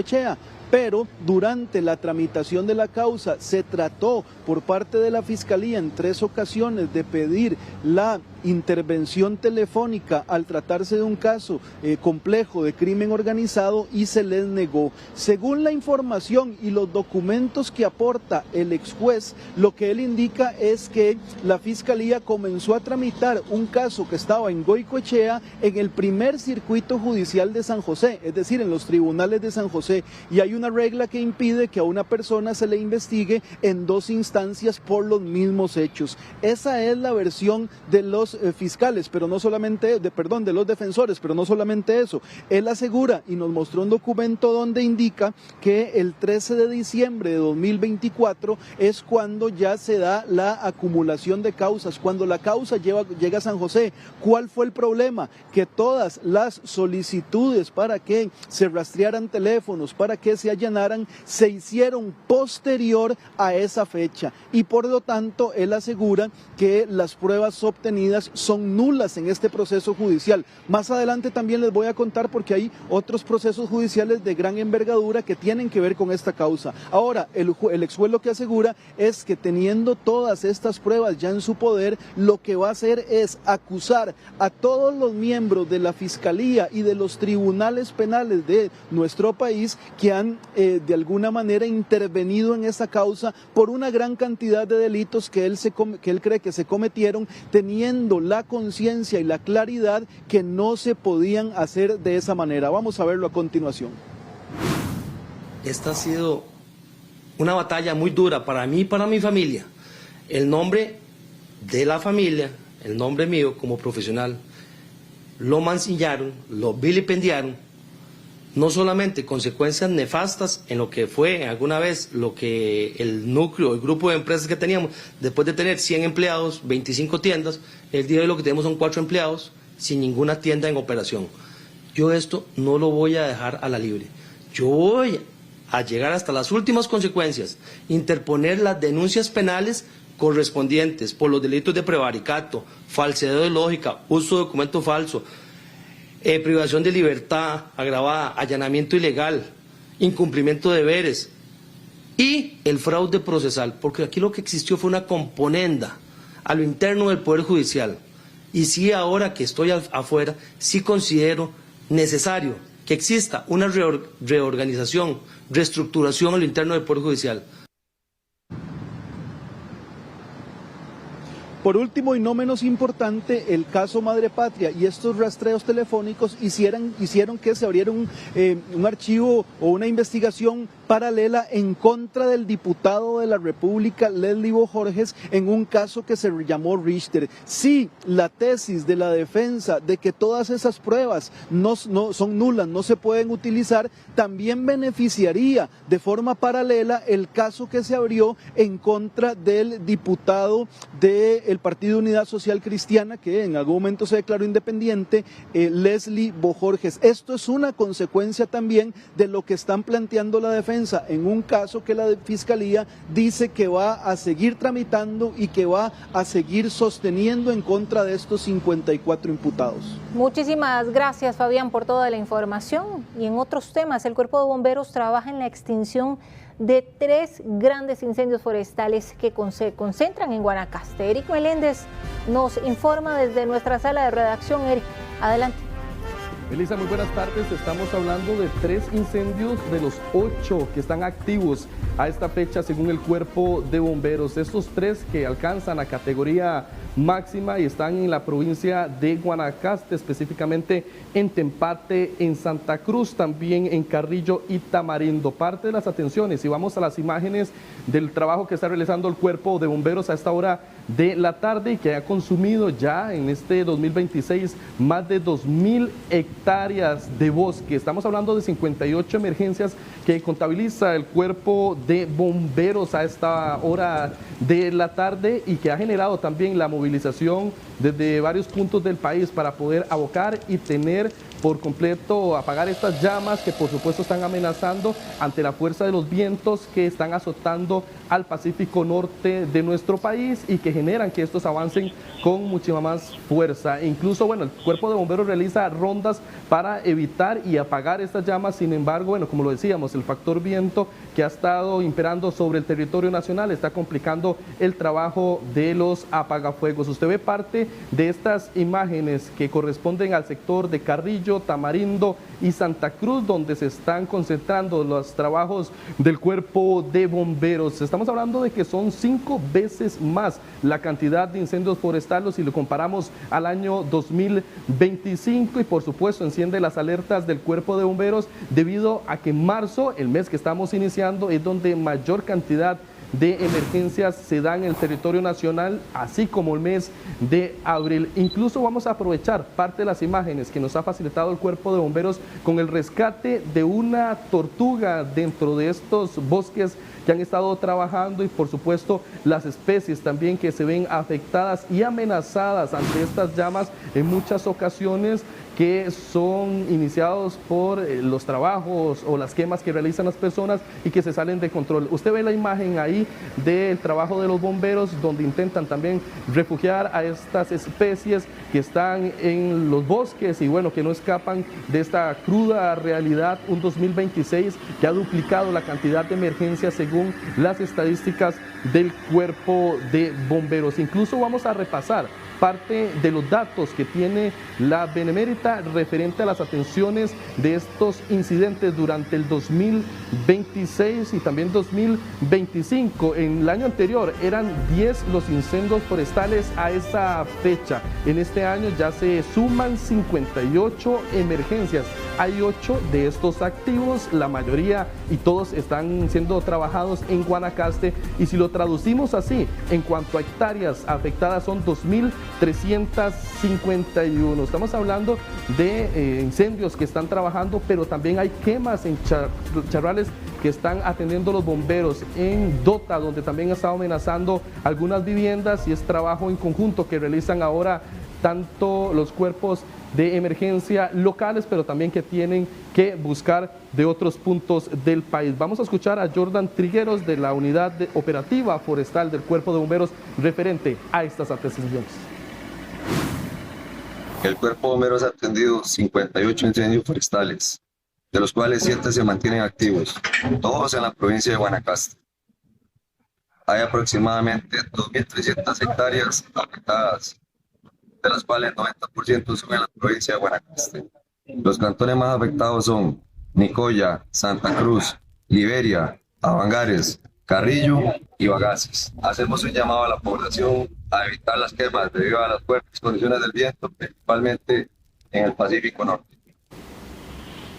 Pero durante la tramitación de la causa se trató por parte de la Fiscalía en 3 ocasiones de pedir la intervención telefónica al tratarse de un caso complejo de crimen organizado, y se les negó. Según la información y los documentos que aporta el ex juez, lo que él indica es que la Fiscalía comenzó a tramitar un caso que estaba en Goicoechea en el primer circuito judicial de San José, es decir, en los tribunales de San José, y hay una regla que impide que a una persona se le investigue en 2 instancias por los mismos hechos. Esa es la versión de los los fiscales, pero no solamente, de los defensores, pero no solamente eso. Él asegura y nos mostró un documento donde indica que el 13 de diciembre de 2024 es cuando ya se da la acumulación de causas, cuando la causa llega a San José. ¿Cuál fue el problema? Que todas las solicitudes para que se rastrearan teléfonos, para que se allanaran, se hicieron posterior a esa fecha y por lo tanto él asegura que las pruebas obtenidas son nulas en este proceso judicial. Más adelante también les voy a contar porque hay otros procesos judiciales de gran envergadura que tienen que ver con esta causa. Ahora, el ex juez lo que asegura es que teniendo todas estas pruebas ya en su poder, lo que va a hacer es acusar a todos los miembros de la Fiscalía y de los tribunales penales de nuestro país que han de alguna manera intervenido en esa causa por una gran cantidad de delitos que él cree que se cometieron, teniendo la conciencia y la claridad que no se podían hacer de esa manera. Vamos a verlo a continuación. Esta ha sido una batalla muy dura para mí y para mi familia. El nombre de la familia, el nombre mío como profesional, lo mancillaron, lo vilipendiaron. No solamente consecuencias nefastas en lo que fue alguna vez lo que el núcleo, el grupo de empresas que teníamos, después de tener 100 empleados, 25 tiendas, el día de hoy lo que tenemos son 4 empleados sin ninguna tienda en operación. Yo esto no lo voy a dejar a la libre. Yo voy a llegar hasta las últimas consecuencias, interponer las denuncias penales correspondientes por los delitos de prevaricato, falsedad ideológica, uso de documento falso, privación de libertad agravada, allanamiento ilegal, incumplimiento de deberes y el fraude procesal, porque aquí lo que existió fue una componenda a lo interno del Poder Judicial. Y sí, ahora que estoy afuera, sí considero necesario que exista una reorganización, reestructuración a lo interno del Poder Judicial. Por último y no menos importante, el caso Madre Patria y estos rastreos telefónicos hicieron que se abriera un archivo o una investigación paralela en contra del diputado de la República, Leslie Bojorges, en un caso que se llamó Richter. Sí, la tesis de la defensa de que todas esas pruebas no son nulas, no se pueden utilizar, también beneficiaría de forma paralela el caso que se abrió en contra del diputado del Partido Unidad Social Cristiana, que en algún momento se declaró independiente, Leslie Bojorges. Esto es una consecuencia también de lo que están planteando la defensa en un caso que la Fiscalía dice que va a seguir tramitando y que va a seguir sosteniendo en contra de estos 54 imputados. Muchísimas gracias, Fabián, por toda la información. Y en otros temas, el Cuerpo de Bomberos trabaja en la extinción de 3 grandes incendios forestales que se concentran en Guanacaste. Eric Meléndez nos informa desde nuestra sala de redacción. Eric, adelante. Elisa, muy buenas tardes. Estamos hablando de 3 incendios de los 8 que están activos a esta fecha según el Cuerpo de Bomberos. Estos 3 que alcanzan la categoría máxima y están en la provincia de Guanacaste, específicamente en Tempate, en Santa Cruz, también en Carrillo y Tamarindo. Parte de las atenciones, y vamos a las imágenes del trabajo que está realizando el Cuerpo de Bomberos a esta hora de la tarde y que ha consumido ya en este 2026 más de 2.000 hectáreas de bosque. Estamos hablando de 58 emergencias que contabiliza el Cuerpo de Bomberos a esta hora de la tarde y que ha generado también la movilización desde varios puntos del país para poder abocar y tener por completo apagar estas llamas que por supuesto están amenazando ante la fuerza de los vientos que están azotando al Pacífico Norte de nuestro país y que generan que estos avancen con muchísima más fuerza. Incluso, bueno, el Cuerpo de Bomberos realiza rondas para evitar y apagar estas llamas. Sin embargo, bueno, como lo decíamos, el factor viento que ha estado imperando sobre el territorio nacional está complicando el trabajo de los apagafuegos. Usted ve parte de estas imágenes que corresponden al sector de Carrillo, Tamarindo y Santa Cruz, donde se están concentrando los trabajos del Cuerpo de Bomberos. Estamos hablando de que son 5 veces más la cantidad de incendios forestales si lo comparamos al año 2025 y por supuesto enciende las alertas del Cuerpo de Bomberos debido a que en marzo, el mes que estamos iniciando, es donde mayor cantidad de emergencias se dan en el territorio nacional, así como el mes de abril. Incluso vamos a aprovechar parte de las imágenes que nos ha facilitado el Cuerpo de Bomberos con el rescate de una tortuga dentro de estos bosques que han estado trabajando, y por supuesto las especies también que se ven afectadas y amenazadas ante estas llamas en muchas ocasiones, que son iniciados por los trabajos o las quemas que realizan las personas y que se salen de control. Usted ve la imagen ahí del trabajo de los bomberos, donde intentan también refugiar a estas especies que están en los bosques y bueno, que no escapan de esta cruda realidad, un 2026 que ha duplicado la cantidad de emergencias según las estadísticas del Cuerpo de Bomberos. Incluso vamos a repasar parte de los datos que tiene la Benemérita referente a las atenciones de estos incidentes durante el 2026 y también 2025. En el año anterior eran 10 los incendios forestales a esta fecha. En este año ya se suman 58 emergencias. Hay 8 de estos activos, la mayoría y todos están siendo trabajados en Guanacaste, y si lo traducimos así, en cuanto a hectáreas afectadas son 2.351. Estamos hablando de incendios que están trabajando, pero también hay quemas en charrales que están atendiendo los bomberos en Dota, donde también está amenazando algunas viviendas, y es trabajo en conjunto que realizan ahora tanto los cuerpos de emergencia locales, pero también que tienen que buscar de otros puntos del país. Vamos a escuchar a Jordan Trigueros de la Unidad Operativa Forestal del Cuerpo de Bomberos referente a estas atenciones. El Cuerpo de Bomberos ha atendido 58 incendios forestales, de los cuales 7 se mantienen activos, todos en la provincia de Guanacaste. Hay aproximadamente 2.300 hectáreas afectadas, de las cuales el 90% son en la provincia de Guanacaste. Los cantones más afectados son Nicoya, Santa Cruz, Liberia, Avangares, Carrillo y Bagaces. Hacemos un llamado a la población a evitar las quemas debido a las fuertes condiciones del viento, principalmente en el Pacífico Norte.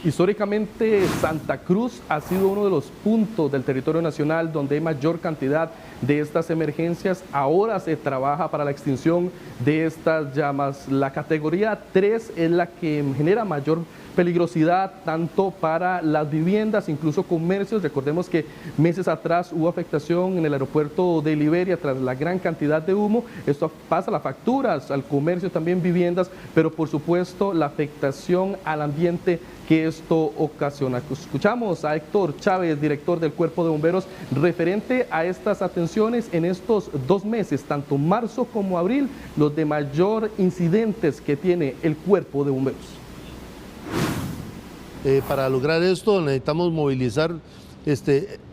Históricamente, Santa Cruz ha sido uno de los puntos del territorio nacional donde hay mayor cantidad de estas emergencias. Ahora se trabaja para la extinción de estas llamas. La categoría 3 es la que genera mayor peligrosidad tanto para las viviendas, incluso comercios. Recordemos que meses atrás hubo afectación en el aeropuerto de Liberia tras la gran cantidad de humo. Esto pasa las facturas al comercio, también viviendas, pero por supuesto la afectación al ambiente que esto ocasiona. Escuchamos a Héctor Chávez, director del Cuerpo de Bomberos, referente a estas atenciones en estos 2 meses, tanto marzo como abril, los de mayor incidentes que tiene el Cuerpo de Bomberos. Para lograr esto necesitamos movilizar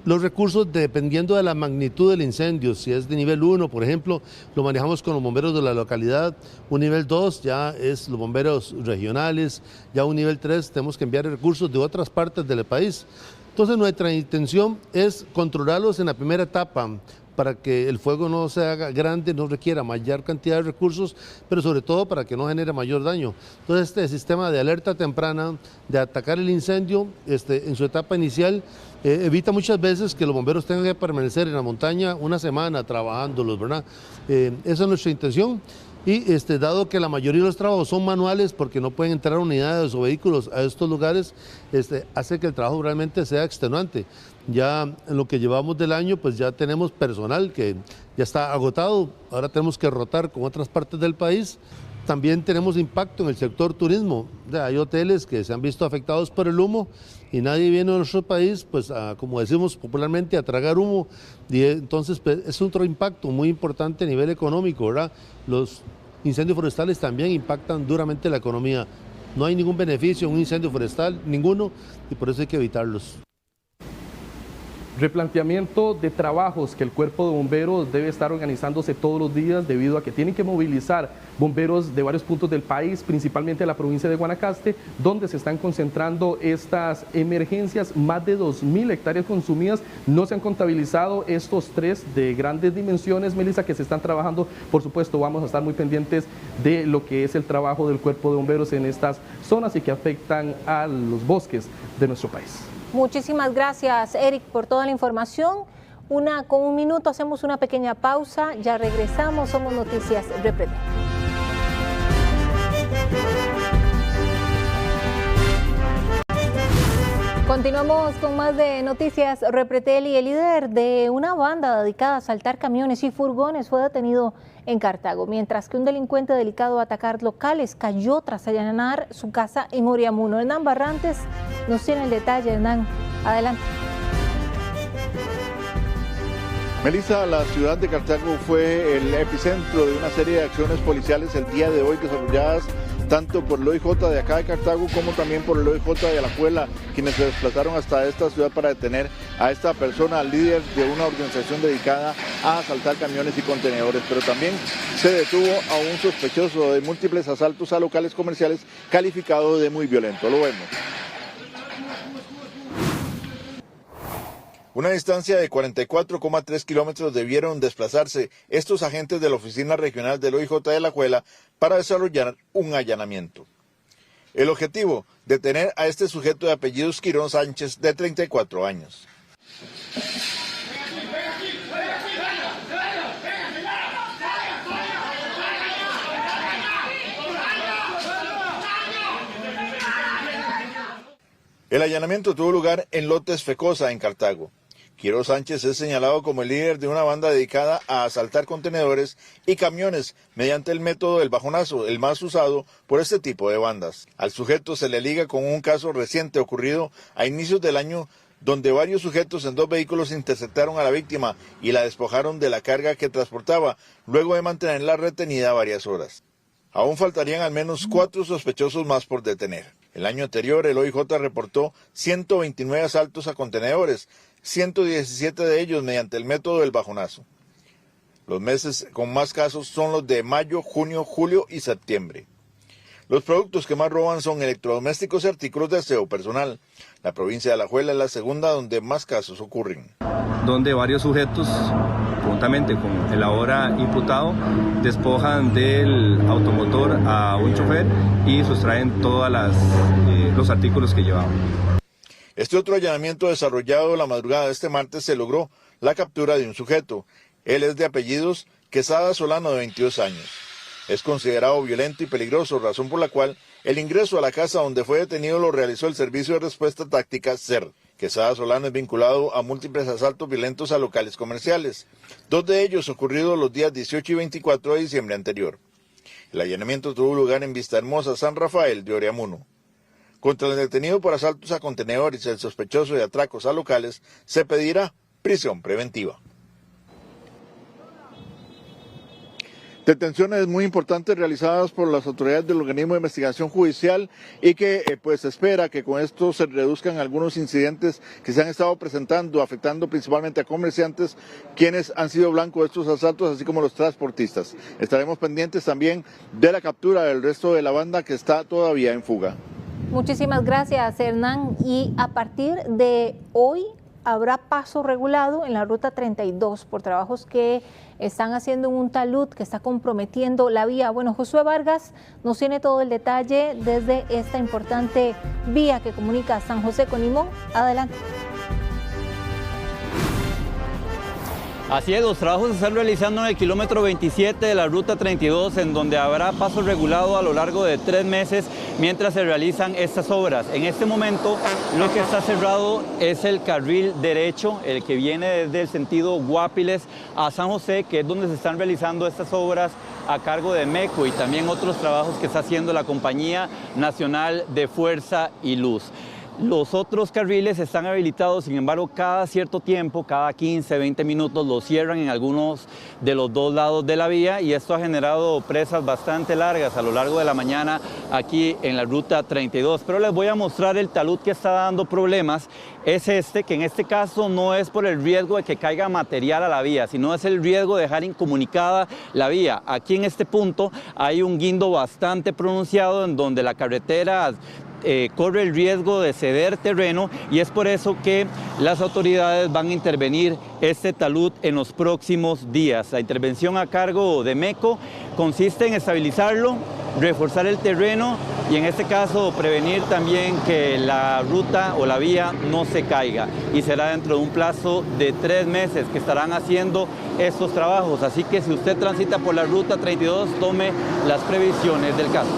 los recursos dependiendo de la magnitud del incendio. Si es de nivel 1, por ejemplo, lo manejamos con los bomberos de la localidad. Un nivel 2 ya es los bomberos regionales. Ya un nivel 3 tenemos que enviar recursos de otras partes del país. Entonces nuestra intención es controlarlos en la primera etapa, para que el fuego no se haga grande, no requiera mayor cantidad de recursos, pero sobre todo para que no genere mayor daño. Entonces este sistema de alerta temprana, de atacar el incendio en su etapa inicial, evita muchas veces que los bomberos tengan que permanecer en la montaña una semana trabajándolos, ¿verdad? Esa es nuestra intención. Y dado que la mayoría de los trabajos son manuales, porque no pueden entrar unidades o vehículos a estos lugares, hace que el trabajo realmente sea extenuante. Ya en lo que llevamos del año, pues ya tenemos personal que ya está agotado, ahora tenemos que rotar con otras partes del país. También tenemos impacto en el sector turismo. Hay hoteles que se han visto afectados por el humo y nadie viene a nuestro país, pues como decimos popularmente, a tragar humo. Y entonces pues, es otro impacto muy importante a nivel económico, ¿verdad? Los incendios forestales también impactan duramente la economía. No hay ningún beneficio en un incendio forestal, ninguno, y por eso hay que evitarlos. Replanteamiento de trabajos que el Cuerpo de Bomberos debe estar organizándose todos los días debido a que tienen que movilizar bomberos de varios puntos del país, principalmente de la provincia de Guanacaste, donde se están concentrando estas emergencias. Más de 2.000 hectáreas consumidas. No se han contabilizado estos 3 de grandes dimensiones, Melissa, que se están trabajando. Por supuesto, vamos a estar muy pendientes de lo que es el trabajo del Cuerpo de Bomberos en estas zonas y que afectan a los bosques de nuestro país. Muchísimas gracias, Eric, por toda la información. Con un minuto hacemos una pequeña pausa, ya regresamos, somos Noticias Repretel. Continuamos con más de Noticias Repretel y el líder de una banda dedicada a asaltar camiones y furgones fue detenido en Cartago, mientras que un delincuente dedicado a atacar locales cayó tras allanar su casa en Oriamuno. Hernán Barrantes nos tiene el detalle. Hernán, adelante. Melissa, la ciudad de Cartago fue el epicentro de una serie de acciones policiales el día de hoy desarrolladas tanto por el OIJ de acá de Cartago como también por el OIJ de Alajuela, quienes se desplazaron hasta esta ciudad para detener a esta persona, líder de una organización dedicada a asaltar camiones y contenedores, pero también se detuvo a un sospechoso de múltiples asaltos a locales comerciales calificado de muy violento. Lo vemos. Una distancia de 44,3 kilómetros debieron desplazarse estos agentes de la Oficina Regional del OIJ de Alajuela para desarrollar un allanamiento. El objetivo, detener a este sujeto de apellidos Quirón Sánchez, de 34 años. El allanamiento tuvo lugar en Lotes Fecosa, en Cartago. Quirón Sánchez es señalado como el líder de una banda dedicada a asaltar contenedores y camiones mediante el método del bajonazo, el más usado por este tipo de bandas. Al sujeto se le liga con un caso reciente ocurrido a inicios del año, donde varios sujetos en 2 vehículos interceptaron a la víctima y la despojaron de la carga que transportaba, luego de mantenerla retenida varias horas. Aún faltarían al menos 4 sospechosos más por detener. El año anterior, el OIJ reportó 129 asaltos a contenedores, 117 de ellos mediante el método del bajonazo. Los meses con más casos son los de mayo, junio, julio y septiembre. Los productos que más roban son electrodomésticos y artículos de aseo personal. La provincia de Alajuela es la segunda donde más casos ocurren. Donde varios sujetos, juntamente con el ahora imputado, despojan del automotor a un chofer y sustraen todos los artículos que llevaban. Este otro allanamiento desarrollado la madrugada de este martes se logró la captura de un sujeto. Él es de apellidos Quesada Solano, de 22 años. Es considerado violento y peligroso, razón por la cual el ingreso a la casa donde fue detenido lo realizó el Servicio de Respuesta Táctica SER. Quesada Solano es vinculado a múltiples asaltos violentos a locales comerciales, 2 de ellos ocurridos los días 18 y 24 de diciembre anterior. El allanamiento tuvo lugar en Vista Hermosa, San Rafael de Oriamuno. Contra el detenido por asaltos a contenedores y el sospechoso de atracos a locales, se pedirá prisión preventiva. Detenciones muy importantes realizadas por las autoridades del organismo de investigación judicial y que se espera que con esto se reduzcan algunos incidentes que se han estado presentando, afectando principalmente a comerciantes, quienes han sido blanco de estos asaltos, así como los transportistas. Estaremos pendientes también de la captura del resto de la banda que está todavía en fuga. Muchísimas gracias, Hernán. Y a partir de hoy habrá paso regulado en la ruta 32 por trabajos que están haciendo en un talud que está comprometiendo la vía. Bueno, Josué Vargas nos tiene todo el detalle desde esta importante vía que comunica San José con Limón. Adelante. Así es, los trabajos se están realizando en el kilómetro 27 de la ruta 32, en donde habrá paso regulado a lo largo de 3 meses mientras se realizan estas obras. En este momento, lo que está cerrado es el carril derecho, el que viene desde el sentido Guapiles a San José, que es donde se están realizando estas obras a cargo de MECO y también otros trabajos que está haciendo la Compañía Nacional de Fuerza y Luz. Los otros carriles están habilitados, sin embargo, cada cierto tiempo, cada 15, 20 minutos, los cierran en algunos de los 2 lados de la vía y esto ha generado presas bastante largas a lo largo de la mañana aquí en la ruta 32. Pero les voy a mostrar el talud que está dando problemas. Es este, que en este caso no es por el riesgo de que caiga material a la vía, sino es el riesgo de dejar incomunicada la vía. Aquí en este punto hay un guindo bastante pronunciado en donde la carretera corre el riesgo de ceder terreno y es por eso que las autoridades van a intervenir este talud en los próximos días. La intervención a cargo de MECO consiste en estabilizarlo, reforzar el terreno y en este caso prevenir también que la ruta o la vía no se caiga, y será dentro de un plazo de 3 meses que estarán haciendo estos trabajos, así que si usted transita por la ruta 32, tome las previsiones del caso.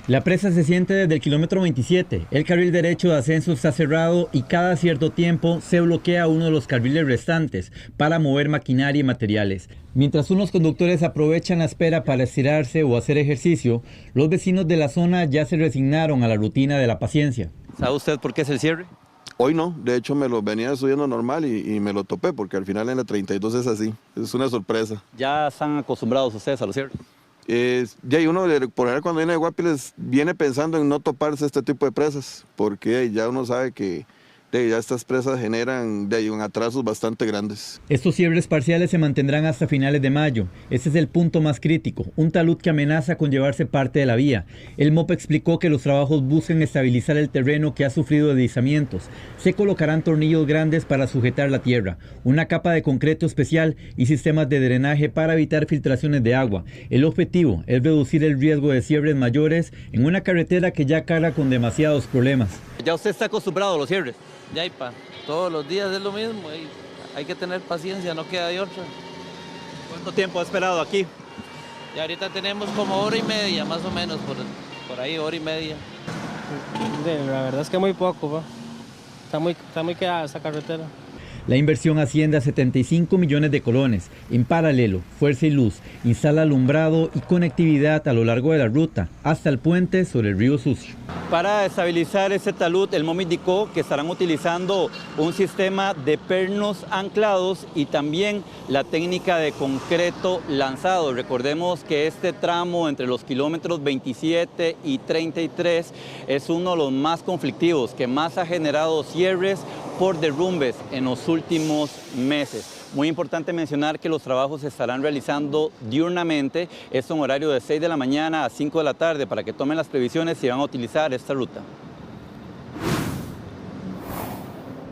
La presa se siente desde el kilómetro 27. El carril derecho de ascenso está cerrado y cada cierto tiempo se bloquea uno de los carriles restantes para mover maquinaria y materiales. Mientras unos conductores aprovechan la espera para estirarse o hacer ejercicio, los vecinos de la zona ya se resignaron a la rutina de la paciencia. ¿Sabe usted por qué es el cierre? Hoy no, de hecho me lo venía subiendo normal y me lo topé porque al final en la 32 es así, es una sorpresa. ¿Ya están acostumbrados ustedes a los cierres? Ya uno, por ejemplo, cuando viene de Guapiles, viene pensando en no toparse este tipo de presas, porque ya uno sabe que ya estas presas generan atrasos bastante grandes. Estos cierres parciales se mantendrán hasta finales de mayo. Este es el punto más crítico, un talud que amenaza con llevarse parte de la vía. El MOP explicó que los trabajos buscan estabilizar el terreno que ha sufrido deslizamientos. Se colocarán tornillos grandes para sujetar la tierra, una capa de concreto especial y sistemas de drenaje para evitar filtraciones de agua. El objetivo es reducir el riesgo de cierres mayores en una carretera que ya carga con demasiados problemas. ¿Ya usted está acostumbrado a los cierres? Ya, todos los días es lo mismo, hay que tener paciencia, no queda de otra. ¿Cuánto tiempo ha esperado aquí? Y ahorita tenemos como 1 hora y media, más o menos, por ahí 1 hora y media. La verdad es que muy poco, está muy quedada esta carretera. La inversión asciende a 75 millones de colones. En paralelo, Fuerza y Luz instala alumbrado y conectividad a lo largo de la ruta, hasta el puente sobre el río Sucio. Para estabilizar este talud, el MOM indicó que estarán utilizando un sistema de pernos anclados y también la técnica de concreto lanzado. Recordemos que este tramo entre los kilómetros 27 y 33 es uno de los más conflictivos, que más ha generado cierres por derrumbes en los últimos meses. Muy importante mencionar que los trabajos se estarán realizando diurnamente, esto en horario de 6 de la mañana a 5 de la tarde, para que tomen las previsiones si van a utilizar esta ruta.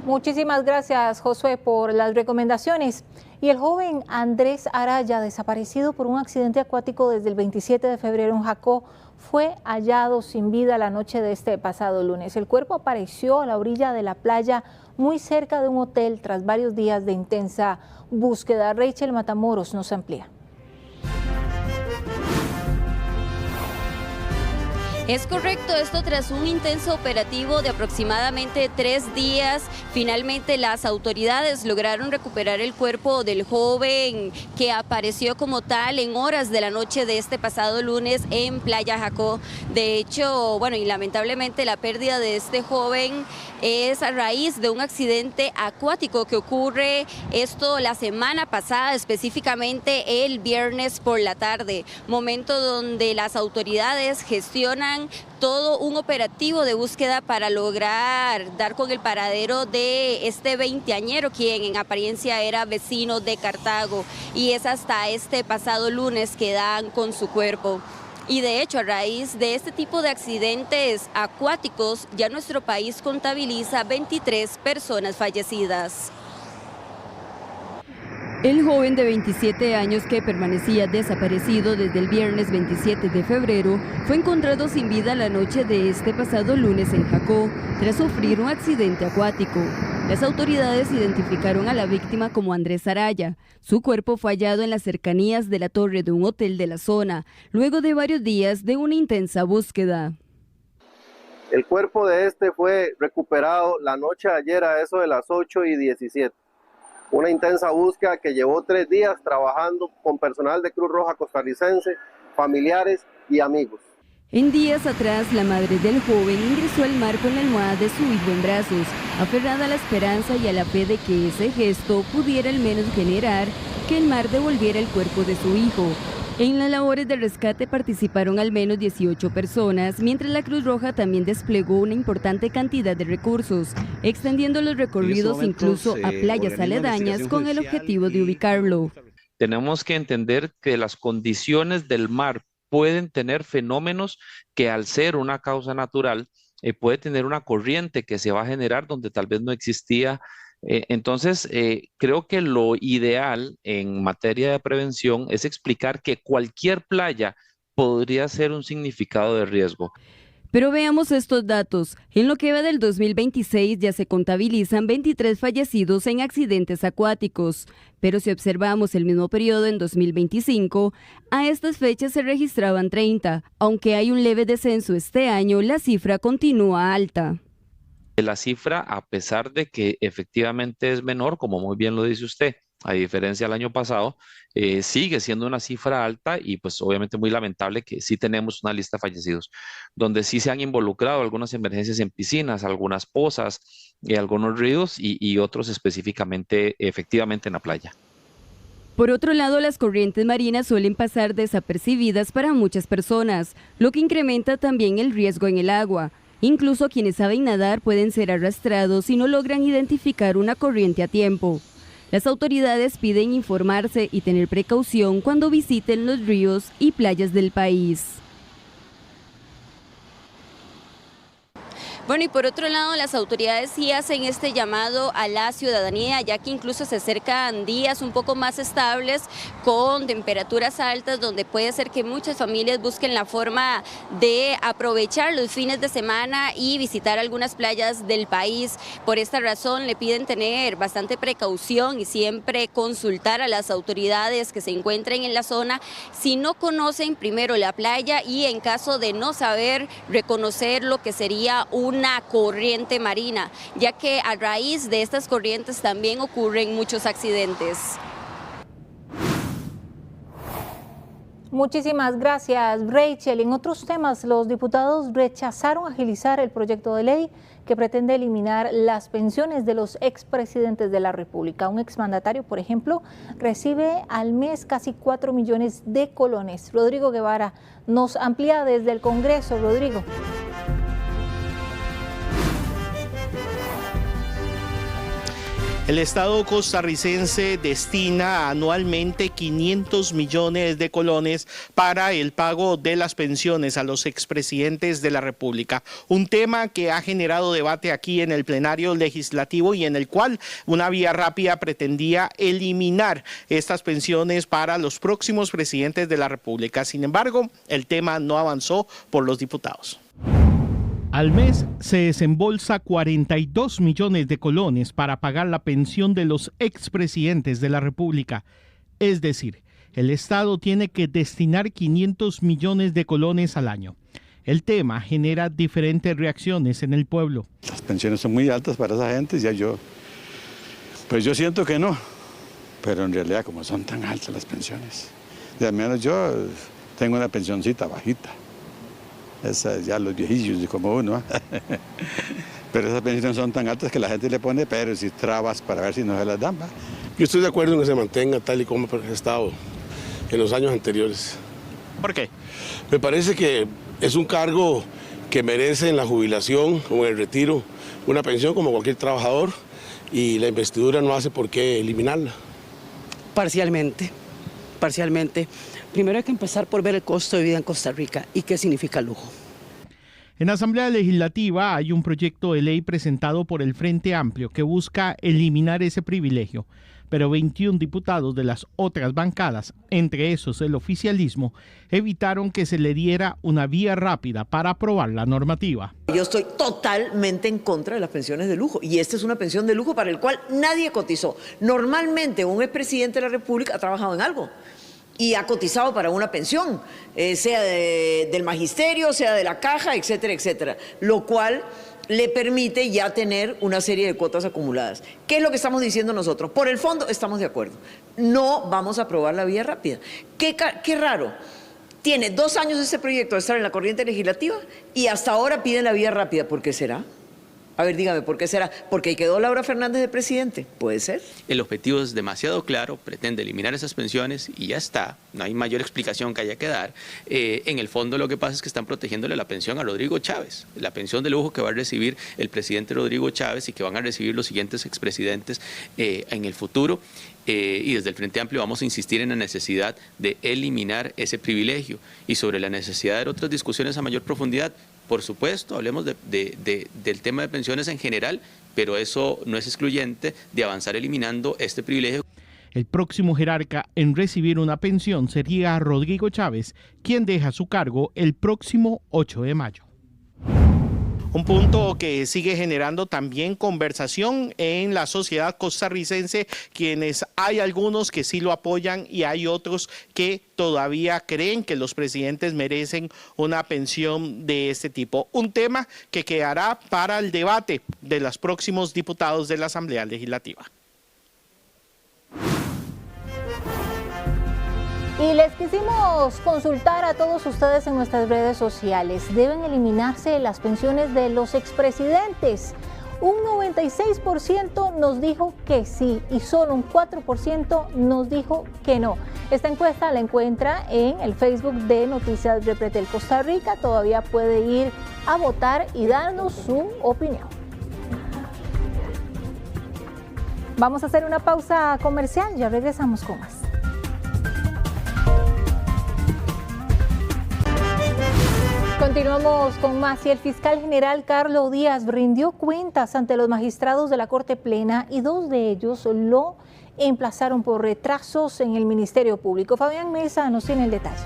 Muchísimas gracias, Josué, por las recomendaciones. Y el joven Andrés Araya, desaparecido por un accidente acuático desde el 27 de febrero en Jacó, fue hallado sin vida la noche de este pasado lunes. El cuerpo apareció a la orilla de la playa, muy cerca de un hotel, tras varios días de intensa búsqueda. Rachel Matamoros nos amplía. Es correcto, esto tras un intenso operativo de aproximadamente 3 días. Finalmente las autoridades lograron recuperar el cuerpo del joven que apareció como tal en horas de la noche de este pasado lunes en Playa Jacó. De hecho, y lamentablemente la pérdida de este joven es a raíz de un accidente acuático que ocurre esto la semana pasada, específicamente el viernes por la tarde, momento donde las autoridades gestionan todo un operativo de búsqueda para lograr dar con el paradero de este veinteañero, quien en apariencia era vecino de Cartago, y es hasta este pasado lunes que dan con su cuerpo. Y de hecho, a raíz de este tipo de accidentes acuáticos, ya nuestro país contabiliza 23 personas fallecidas. El joven de 27 años que permanecía desaparecido desde el viernes 27 de febrero fue encontrado sin vida la noche de este pasado lunes en Jacó, tras sufrir un accidente acuático. Las autoridades identificaron a la víctima como Andrés Araya. Su cuerpo fue hallado en las cercanías de la torre de un hotel de la zona, luego de varios días de una intensa búsqueda. El cuerpo de este fue recuperado la noche de ayer a eso de las 8:17. Una intensa búsqueda que llevó 3 días trabajando con personal de Cruz Roja costarricense, familiares y amigos. En días atrás, la madre del joven ingresó al mar con la almohada de su hijo en brazos, aferrada a la esperanza y a la fe de que ese gesto pudiera al menos generar que el mar devolviera el cuerpo de su hijo. En las labores de rescate participaron al menos 18 personas, mientras la Cruz Roja también desplegó una importante cantidad de recursos, extendiendo los recorridos incluso a playas aledañas con el objetivo de ubicarlo. Tenemos que entender que las condiciones del mar pueden tener fenómenos que, al ser una causa natural, puede tener una corriente que se va a generar donde tal vez no existía. Entonces, creo que lo ideal en materia de prevención es explicar que cualquier playa podría ser un significado de riesgo. Pero veamos estos datos. En lo que va del 2026 ya se contabilizan 23 fallecidos en accidentes acuáticos. Pero si observamos el mismo periodo en 2025, a estas fechas se registraban 30. Aunque hay un leve descenso este año, la cifra continúa alta. La cifra, a pesar de que efectivamente es menor, como muy bien lo dice usted, a diferencia del año pasado, sigue siendo una cifra alta y pues obviamente muy lamentable que sí tenemos una lista de fallecidos, donde sí se han involucrado algunas emergencias en piscinas, algunas pozas, algunos ríos y otros específicamente, efectivamente en la playa. Por otro lado, las corrientes marinas suelen pasar desapercibidas para muchas personas, lo que incrementa también el riesgo en el agua. Incluso quienes saben nadar pueden ser arrastrados si no logran identificar una corriente a tiempo. Las autoridades piden informarse y tener precaución cuando visiten los ríos y playas del país. Bueno, y por otro lado, las autoridades sí hacen este llamado a la ciudadanía, ya que incluso se acercan días un poco más estables con temperaturas altas, donde puede ser que muchas familias busquen la forma de aprovechar los fines de semana y visitar algunas playas del país. Por esta razón le piden tener bastante precaución y siempre consultar a las autoridades que se encuentren en la zona si no conocen primero la playa y en caso de no saber reconocer lo que sería una corriente marina, ya que a raíz de estas corrientes también ocurren muchos accidentes. Muchísimas gracias, Rachel. En otros temas, los diputados rechazaron agilizar el proyecto de ley que pretende eliminar las pensiones de los expresidentes de la República. Un exmandatario, por ejemplo, recibe al mes casi 4 millones de colones. Rodrigo Guevara nos amplía desde el Congreso. Rodrigo. El Estado costarricense destina anualmente 500 millones de colones para el pago de las pensiones a los expresidentes de la República. Un tema que ha generado debate aquí en el plenario legislativo y en el cual una vía rápida pretendía eliminar estas pensiones para los próximos presidentes de la República. Sin embargo, el tema no avanzó por los diputados. Al mes se desembolsa 42 millones de colones para pagar la pensión de los expresidentes de la República. Es decir, el Estado tiene que destinar 500 millones de colones al año. El tema genera diferentes reacciones en el pueblo. Las pensiones son muy altas para esa gente, pues yo siento que no, pero en realidad como son tan altas las pensiones, y al menos yo tengo una pensioncita bajita. Esas ya los viejillos como uno, pero esas pensiones son tan altas que la gente le pone peros y trabas para ver si no se las dan. Yo estoy de acuerdo en que se mantenga tal y como ha estado en los años anteriores. ¿Por qué? Me parece que es un cargo que merece en la jubilación o en el retiro una pensión como cualquier trabajador y la investidura no hace por qué eliminarla. Parcialmente. Primero hay que empezar por ver el costo de vida en Costa Rica y qué significa lujo. En la Asamblea Legislativa hay un proyecto de ley presentado por el Frente Amplio que busca eliminar ese privilegio, pero 21 diputados de las otras bancadas, entre esos el oficialismo, evitaron que se le diera una vía rápida para aprobar la normativa. Yo estoy totalmente en contra de las pensiones de lujo y esta es una pensión de lujo para el cual nadie cotizó. Normalmente un expresidente de la República ha trabajado en algo y ha cotizado para una pensión, sea del magisterio, sea de la caja, etcétera, etcétera, lo cual le permite ya tener una serie de cuotas acumuladas. ¿Qué es lo que estamos diciendo nosotros? Por el fondo estamos de acuerdo. No vamos a aprobar la vía rápida. Qué raro. Tiene 2 años este proyecto de estar en la corriente legislativa y hasta ahora piden la vía rápida. ¿Por qué será? A ver, dígame, ¿por qué será? ¿Porque quedó Laura Fernández de presidente? ¿Puede ser? El objetivo es demasiado claro, pretende eliminar esas pensiones y ya está. No hay mayor explicación que haya que dar. En el fondo lo que pasa es que están protegiéndole la pensión a Rodrigo Chávez, la pensión de lujo que va a recibir el presidente Rodrigo Chávez y que van a recibir los siguientes expresidentes en el futuro. Y desde el Frente Amplio vamos a insistir en la necesidad de eliminar ese privilegio y sobre la necesidad de otras discusiones a mayor profundidad. Por supuesto, hablemos del tema de pensiones en general, pero eso no es excluyente de avanzar eliminando este privilegio. El próximo jerarca en recibir una pensión sería Rodrigo Chávez, quien deja su cargo el próximo 8 de mayo. Un punto que sigue generando también conversación en la sociedad costarricense, quienes hay algunos que sí lo apoyan y hay otros que todavía creen que los presidentes merecen una pensión de este tipo. Un tema que quedará para el debate de los próximos diputados de la Asamblea Legislativa. Y les quisimos consultar a todos ustedes en nuestras redes sociales. ¿Deben eliminarse las pensiones de los expresidentes? Un 96% nos dijo que sí y solo un 4% nos dijo que no. Esta encuesta la encuentra en el Facebook de Noticias Repretel Costa Rica. Todavía puede ir a votar y darnos su opinión. Vamos a hacer una pausa comercial, ya regresamos con más. Continuamos con más. Y el fiscal general Carlos Díaz rindió cuentas ante los magistrados de la Corte Plena y 2 de ellos lo emplazaron por retrasos en el Ministerio Público. Fabián Mesa nos tiene el detalle.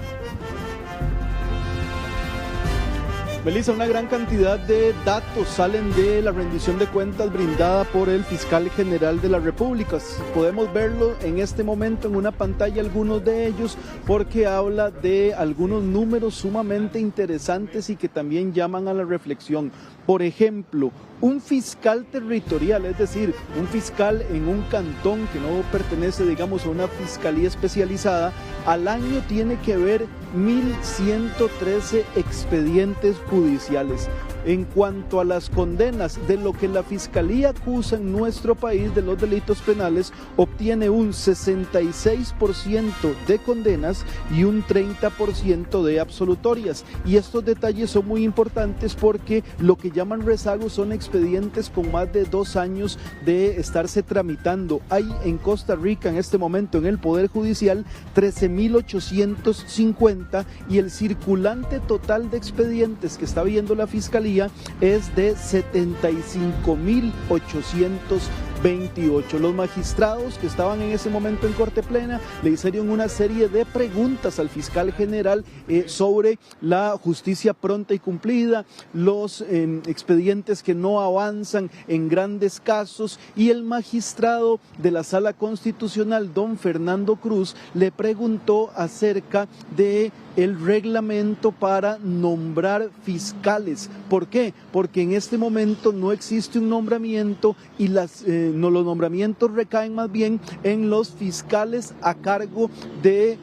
Melissa, una gran cantidad de datos salen de la rendición de cuentas brindada por el fiscal general de la República. Podemos verlo en este momento en una pantalla, algunos de ellos, porque habla de algunos números sumamente interesantes y que también llaman a la reflexión. Por ejemplo, un fiscal territorial, es decir, un fiscal en un cantón que no pertenece, digamos, a una fiscalía especializada, al año tiene que ver 1.113 expedientes judiciales. En cuanto a las condenas, de lo que la Fiscalía acusa en nuestro país de los delitos penales, obtiene un 66% de condenas y un 30% de absolutorias. Y estos detalles son muy importantes porque lo que llaman rezagos son expedientes con más de 2 años de estarse tramitando. Hay en Costa Rica en este momento en el Poder Judicial 13.850 y el circulante total de expedientes que está viendo la Fiscalía es de 75.828. Los magistrados que estaban en ese momento en Corte Plena le hicieron una serie de preguntas al fiscal general sobre la justicia pronta y cumplida, los expedientes que no avanzan en grandes casos, y el magistrado de la Sala Constitucional, don Fernando Cruz, le preguntó acerca de el reglamento para nombrar fiscales. ¿Por qué? Porque en este momento no existe un nombramiento y los nombramientos recaen más bien en los fiscales a cargo de,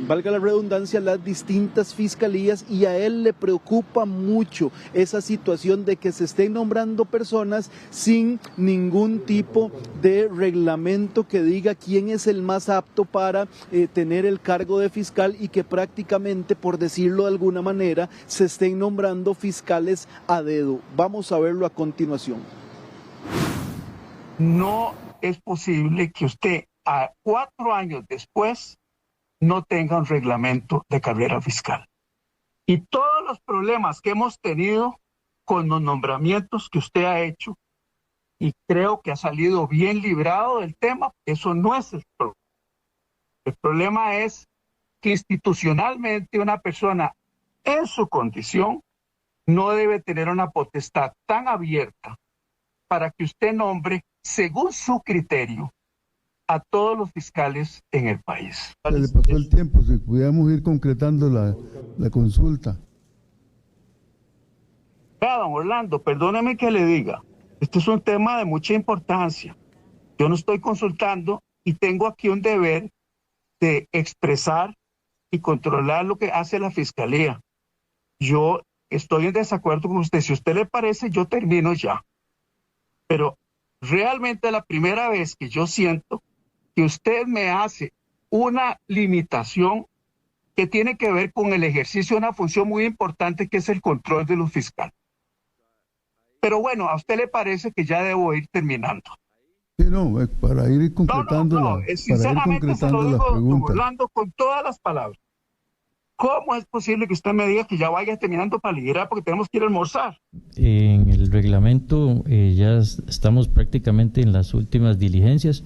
valga la redundancia, las distintas fiscalías, y a él le preocupa mucho esa situación de que se estén nombrando personas sin ningún tipo de reglamento que diga quién es el más apto para tener el cargo de fiscal, y que prácticamente, por decirlo de alguna manera, se estén nombrando fiscales a dedo. Vamos a verlo a continuación. No es posible que usted a 4 años después no tenga un reglamento de carrera fiscal. Y todos los problemas que hemos tenido con los nombramientos que usted ha hecho, y creo que ha salido bien librado del tema, eso no es el problema. El problema es que institucionalmente una persona en su condición no debe tener una potestad tan abierta para que usted nombre según su criterio a todos los fiscales en el país. Le pasó el tiempo, si pudiéramos ir concretando la consulta. Vea, don Orlando, perdóneme que le diga, este es un tema de mucha importancia. Yo no estoy consultando y tengo aquí un deber de expresar y controlar lo que hace la Fiscalía. Yo estoy en desacuerdo con usted. Si a usted le parece, yo termino ya. Pero realmente es la primera vez que yo siento que usted me hace una limitación que tiene que ver con el ejercicio de una función muy importante, que es el control de los fiscales. Pero bueno, a usted le parece que ya debo ir terminando. Sí, no, para ir concretando sinceramente se lo digo, hablando con todas las palabras. ¿Cómo es posible que usted me diga que ya vaya terminando para liderar porque tenemos que ir a almorzar? En el reglamento ya estamos prácticamente en las últimas diligencias.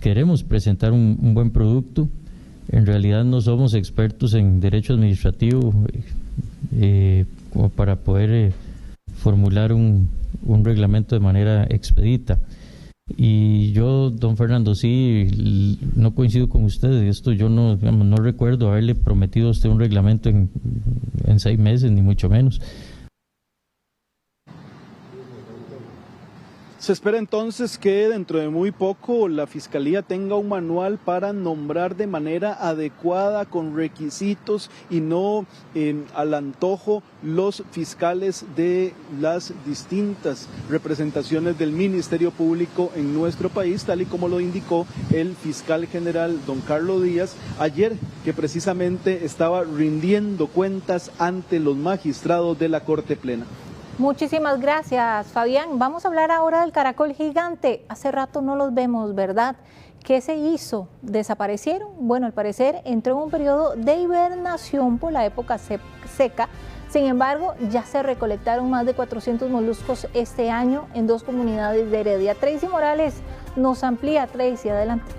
queremos presentar un buen producto. En realidad no somos expertos en derecho administrativo como para poder formular un reglamento de manera expedita. Y yo, don Fernando, sí, no coincido con ustedes. Esto yo no recuerdo haberle prometido a usted un reglamento en 6 meses, ni mucho menos. Se espera entonces que dentro de muy poco la Fiscalía tenga un manual para nombrar de manera adecuada, con requisitos y no al antojo, los fiscales de las distintas representaciones del Ministerio Público en nuestro país, tal y como lo indicó el fiscal general don Carlos Díaz ayer, que precisamente estaba rindiendo cuentas ante los magistrados de la Corte Plena. Muchísimas gracias, Fabián. Vamos a hablar ahora del caracol gigante. Hace rato no los vemos, ¿verdad? ¿Qué se hizo? ¿Desaparecieron? Bueno, al parecer entró en un periodo de hibernación por la época seca. Sin embargo, ya se recolectaron más de 400 moluscos este año en 2 comunidades de Heredia. Tracy Morales nos amplía. Tracy, adelante.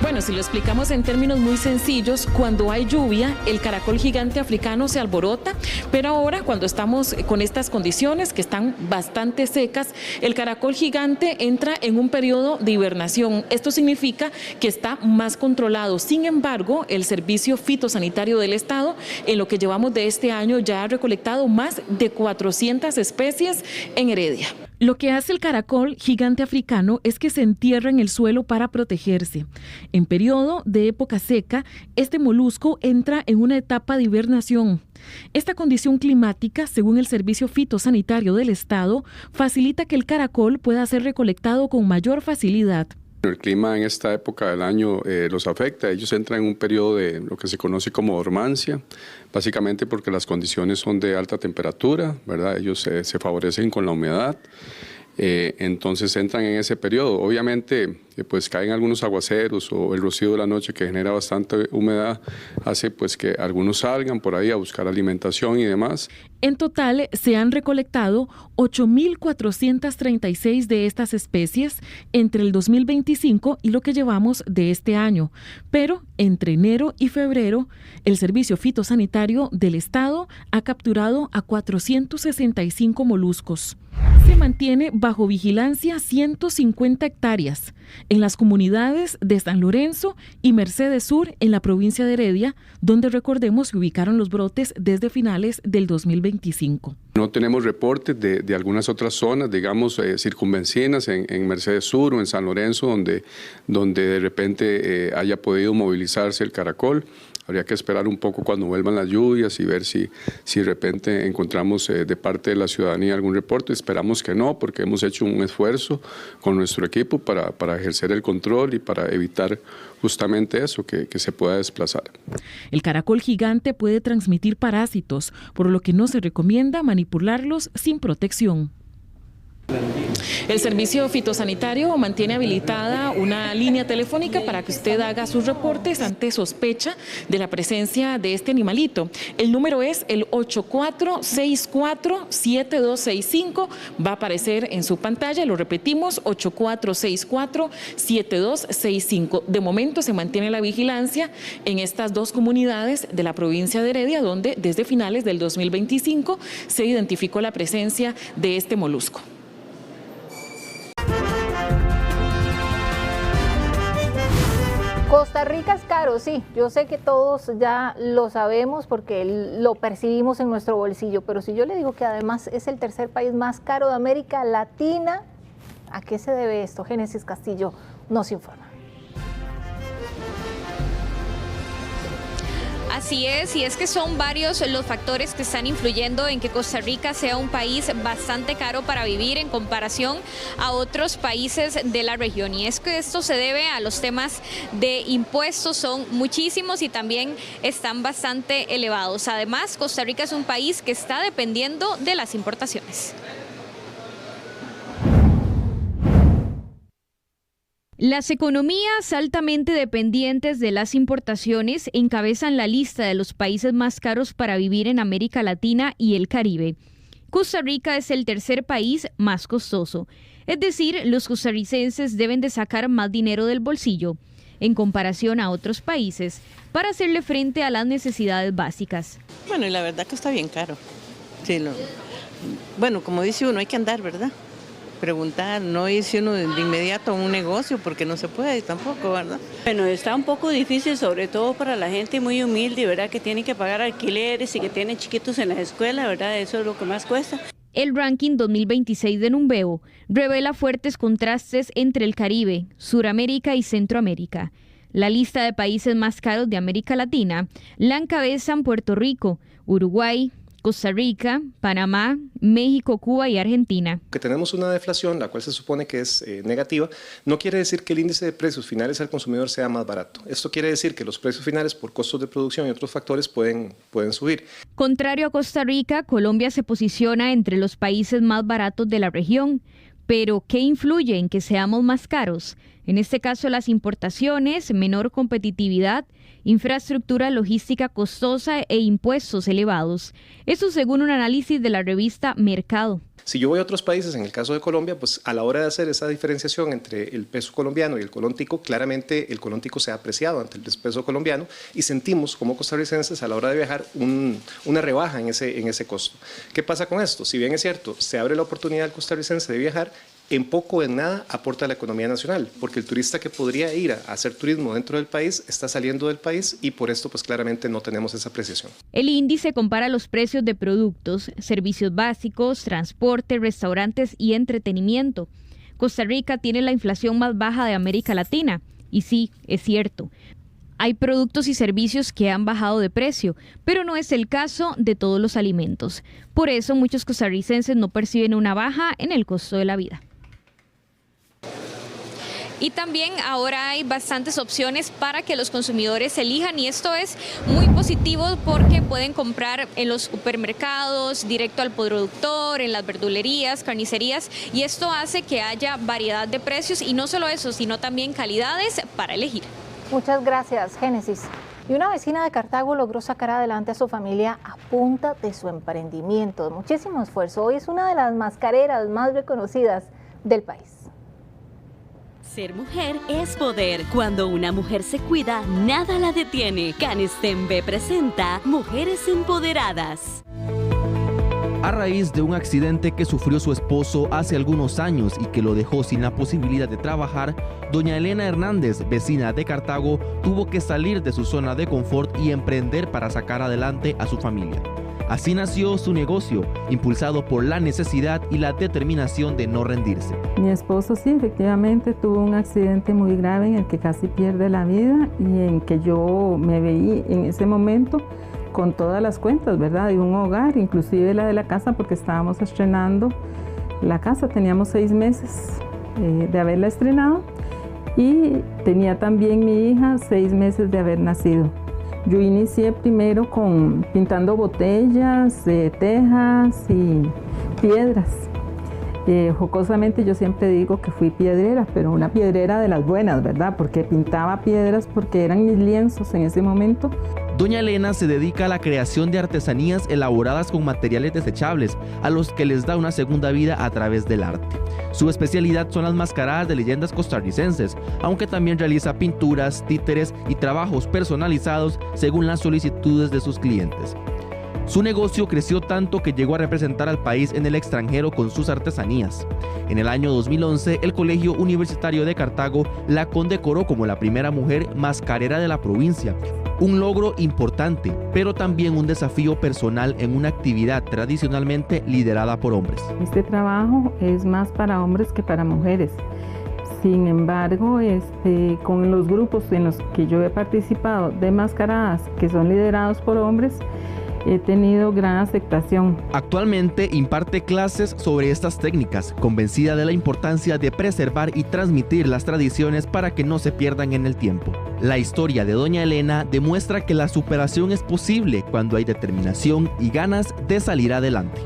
Bueno, si lo explicamos en términos muy sencillos, cuando hay lluvia, el caracol gigante africano se alborota, pero ahora cuando estamos con estas condiciones que están bastante secas, el caracol gigante entra en un periodo de hibernación. Esto significa que está más controlado. Sin embargo, el Servicio Fitosanitario del Estado, en lo que llevamos de este año, ya ha recolectado más de 400 especies en Heredia. Lo que hace el caracol gigante africano es que se entierra en el suelo para protegerse. En periodo de época seca, este molusco entra en una etapa de hibernación. Esta condición climática, según el Servicio Fitosanitario del Estado, facilita que el caracol pueda ser recolectado con mayor facilidad. El clima en esta época del año los afecta. Ellos entran en un periodo de lo que se conoce como dormancia, básicamente porque las condiciones son de alta temperatura, ¿verdad? Ellos se favorecen con la humedad. Entonces entran en ese periodo. Obviamente pues caen algunos aguaceros o el rocío de la noche, que genera bastante humedad, hace pues que algunos salgan por ahí a buscar alimentación y demás. En total se han recolectado 8.436 de estas especies entre el 2025 y lo que llevamos de este año. Pero entre enero y febrero, el Servicio Fitosanitario del Estado ha capturado a 465 moluscos. Se mantiene bajo vigilancia 150 hectáreas en las comunidades de San Lorenzo y Mercedes Sur en la provincia de Heredia, donde recordemos se ubicaron los brotes desde finales del 2025. No tenemos reportes de algunas otras zonas, digamos, circunvecinas en Mercedes Sur o en San Lorenzo, donde de repente haya podido movilizarse el caracol. Habría que esperar un poco cuando vuelvan las lluvias y ver si de repente encontramos de parte de la ciudadanía algún reporte. Esperamos que no, porque hemos hecho un esfuerzo con nuestro equipo para ejercer el control y para evitar justamente eso, que se pueda desplazar. El caracol gigante puede transmitir parásitos, por lo que no se recomienda manipularlos sin protección. El Servicio Fitosanitario mantiene habilitada una línea telefónica para que usted haga sus reportes ante sospecha de la presencia de este animalito. El número es el 8464-7265. Va a aparecer en su pantalla, lo repetimos, 8464-7265. De momento se mantiene la vigilancia en estas 2 comunidades de la provincia de Heredia, donde desde finales del 2025 se identificó la presencia de este molusco. Costa Rica es caro, sí, yo sé que todos ya lo sabemos porque lo percibimos en nuestro bolsillo, pero si yo le digo que además es el tercer país más caro de América Latina, ¿a qué se debe esto? Génesis Castillo nos informa. Así es, y es que son varios los factores que están influyendo en que Costa Rica sea un país bastante caro para vivir en comparación a otros países de la región. Y es que esto se debe a los temas de impuestos, son muchísimos y también están bastante elevados. Además, Costa Rica es un país que está dependiendo de las importaciones. Las economías altamente dependientes de las importaciones encabezan la lista de los países más caros para vivir en América Latina y el Caribe. Costa Rica es el tercer país más costoso. Es decir, los costarricenses deben de sacar más dinero del bolsillo en comparación a otros países para hacerle frente a las necesidades básicas. Bueno, y la verdad que está bien caro. Sí, bueno, como dice uno, hay que andar, ¿verdad? Preguntar, no irse uno de inmediato a un negocio porque no se puede tampoco, ¿verdad? Bueno, está un poco difícil, sobre todo para la gente muy humilde, ¿verdad? Que tiene que pagar alquileres y que tienen chiquitos en las escuelas, ¿verdad? Eso es lo que más cuesta. El ranking 2026 de Numbeo revela fuertes contrastes entre el Caribe, Suramérica y Centroamérica. La lista de países más caros de América Latina la encabezan Puerto Rico, Uruguay, Costa Rica, Panamá, México, Cuba y Argentina. Que tenemos una deflación, la cual se supone que es negativa, no quiere decir que el índice de precios finales al consumidor sea más barato. Esto quiere decir que los precios finales por costos de producción y otros factores pueden subir. Contrario a Costa Rica, Colombia se posiciona entre los países más baratos de la región. Pero, ¿qué influye en que seamos más caros? En este caso, las importaciones, menor competitividad, infraestructura logística costosa e impuestos elevados. Eso según un análisis de la revista Mercado. Si yo voy a otros países, en el caso de Colombia, pues a la hora de hacer esa diferenciación entre el peso colombiano y el colón tico, claramente el colón tico se ha apreciado ante el peso colombiano y sentimos como costarricenses a la hora de viajar una rebaja en ese costo. ¿Qué pasa con esto? Si bien es cierto, se abre la oportunidad al costarricense de viajar, en poco o en nada aporta a la economía nacional, porque el turista que podría ir a hacer turismo dentro del país está saliendo del país y por esto pues claramente no tenemos esa apreciación. El índice compara los precios de productos, servicios básicos, transporte, restaurantes y entretenimiento. Costa Rica tiene la inflación más baja de América Latina y sí, es cierto. Hay productos y servicios que han bajado de precio, pero no es el caso de todos los alimentos. Por eso muchos costarricenses no perciben una baja en el costo de la vida. Y también ahora hay bastantes opciones para que los consumidores elijan y esto es muy positivo porque pueden comprar en los supermercados, directo al productor, en las verdulerías, carnicerías y esto hace que haya variedad de precios y no solo eso, sino también calidades para elegir. Muchas gracias, Génesis. Y una vecina de Cartago logró sacar adelante a su familia a punta de su emprendimiento, de muchísimo esfuerzo. Hoy es una de las mascareras más reconocidas del país. Ser mujer es poder. Cuando una mujer se cuida, nada la detiene. Canesten B presenta Mujeres Empoderadas. A raíz de un accidente que sufrió su esposo hace algunos años y que lo dejó sin la posibilidad de trabajar, doña Elena Hernández, vecina de Cartago, tuvo que salir de su zona de confort y emprender para sacar adelante a su familia. Así nació su negocio, impulsado por la necesidad y la determinación de no rendirse. Mi esposo sí, efectivamente, tuvo un accidente muy grave en el que casi pierde la vida y en que yo me veí en ese momento con todas las cuentas, ¿verdad? De un hogar, inclusive la de la casa, porque estábamos estrenando la casa. Teníamos 6 meses de haberla estrenado y tenía también mi hija 6 meses de haber nacido. Yo inicié primero pintando botellas, tejas y piedras. Jocosamente yo siempre digo que fui piedrera, pero una piedrera de las buenas, ¿verdad? Porque pintaba piedras porque eran mis lienzos en ese momento. Doña Elena se dedica a la creación de artesanías elaboradas con materiales desechables, a los que les da una segunda vida a través del arte. Su especialidad son las mascaradas de leyendas costarricenses, aunque también realiza pinturas, títeres y trabajos personalizados según las solicitudes de sus clientes. Su negocio creció tanto que llegó a representar al país en el extranjero con sus artesanías. En el año 2011, el Colegio Universitario de Cartago la condecoró como la primera mujer mascarera de la provincia. Un logro importante, pero también un desafío personal en una actividad tradicionalmente liderada por hombres. Este trabajo es más para hombres que para mujeres. Sin embargo, con los grupos en los que yo he participado de mascaradas que son liderados por hombres, he tenido gran aceptación. Actualmente imparte clases sobre estas técnicas, convencida de la importancia de preservar y transmitir las tradiciones para que no se pierdan en el tiempo. La historia de doña Elena demuestra que la superación es posible cuando hay determinación y ganas de salir adelante.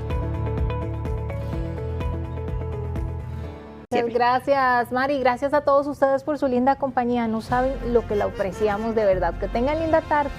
Muchas gracias, Mari. Gracias a todos ustedes por su linda compañía. No saben lo que la apreciamos de verdad. Que tengan linda tarde.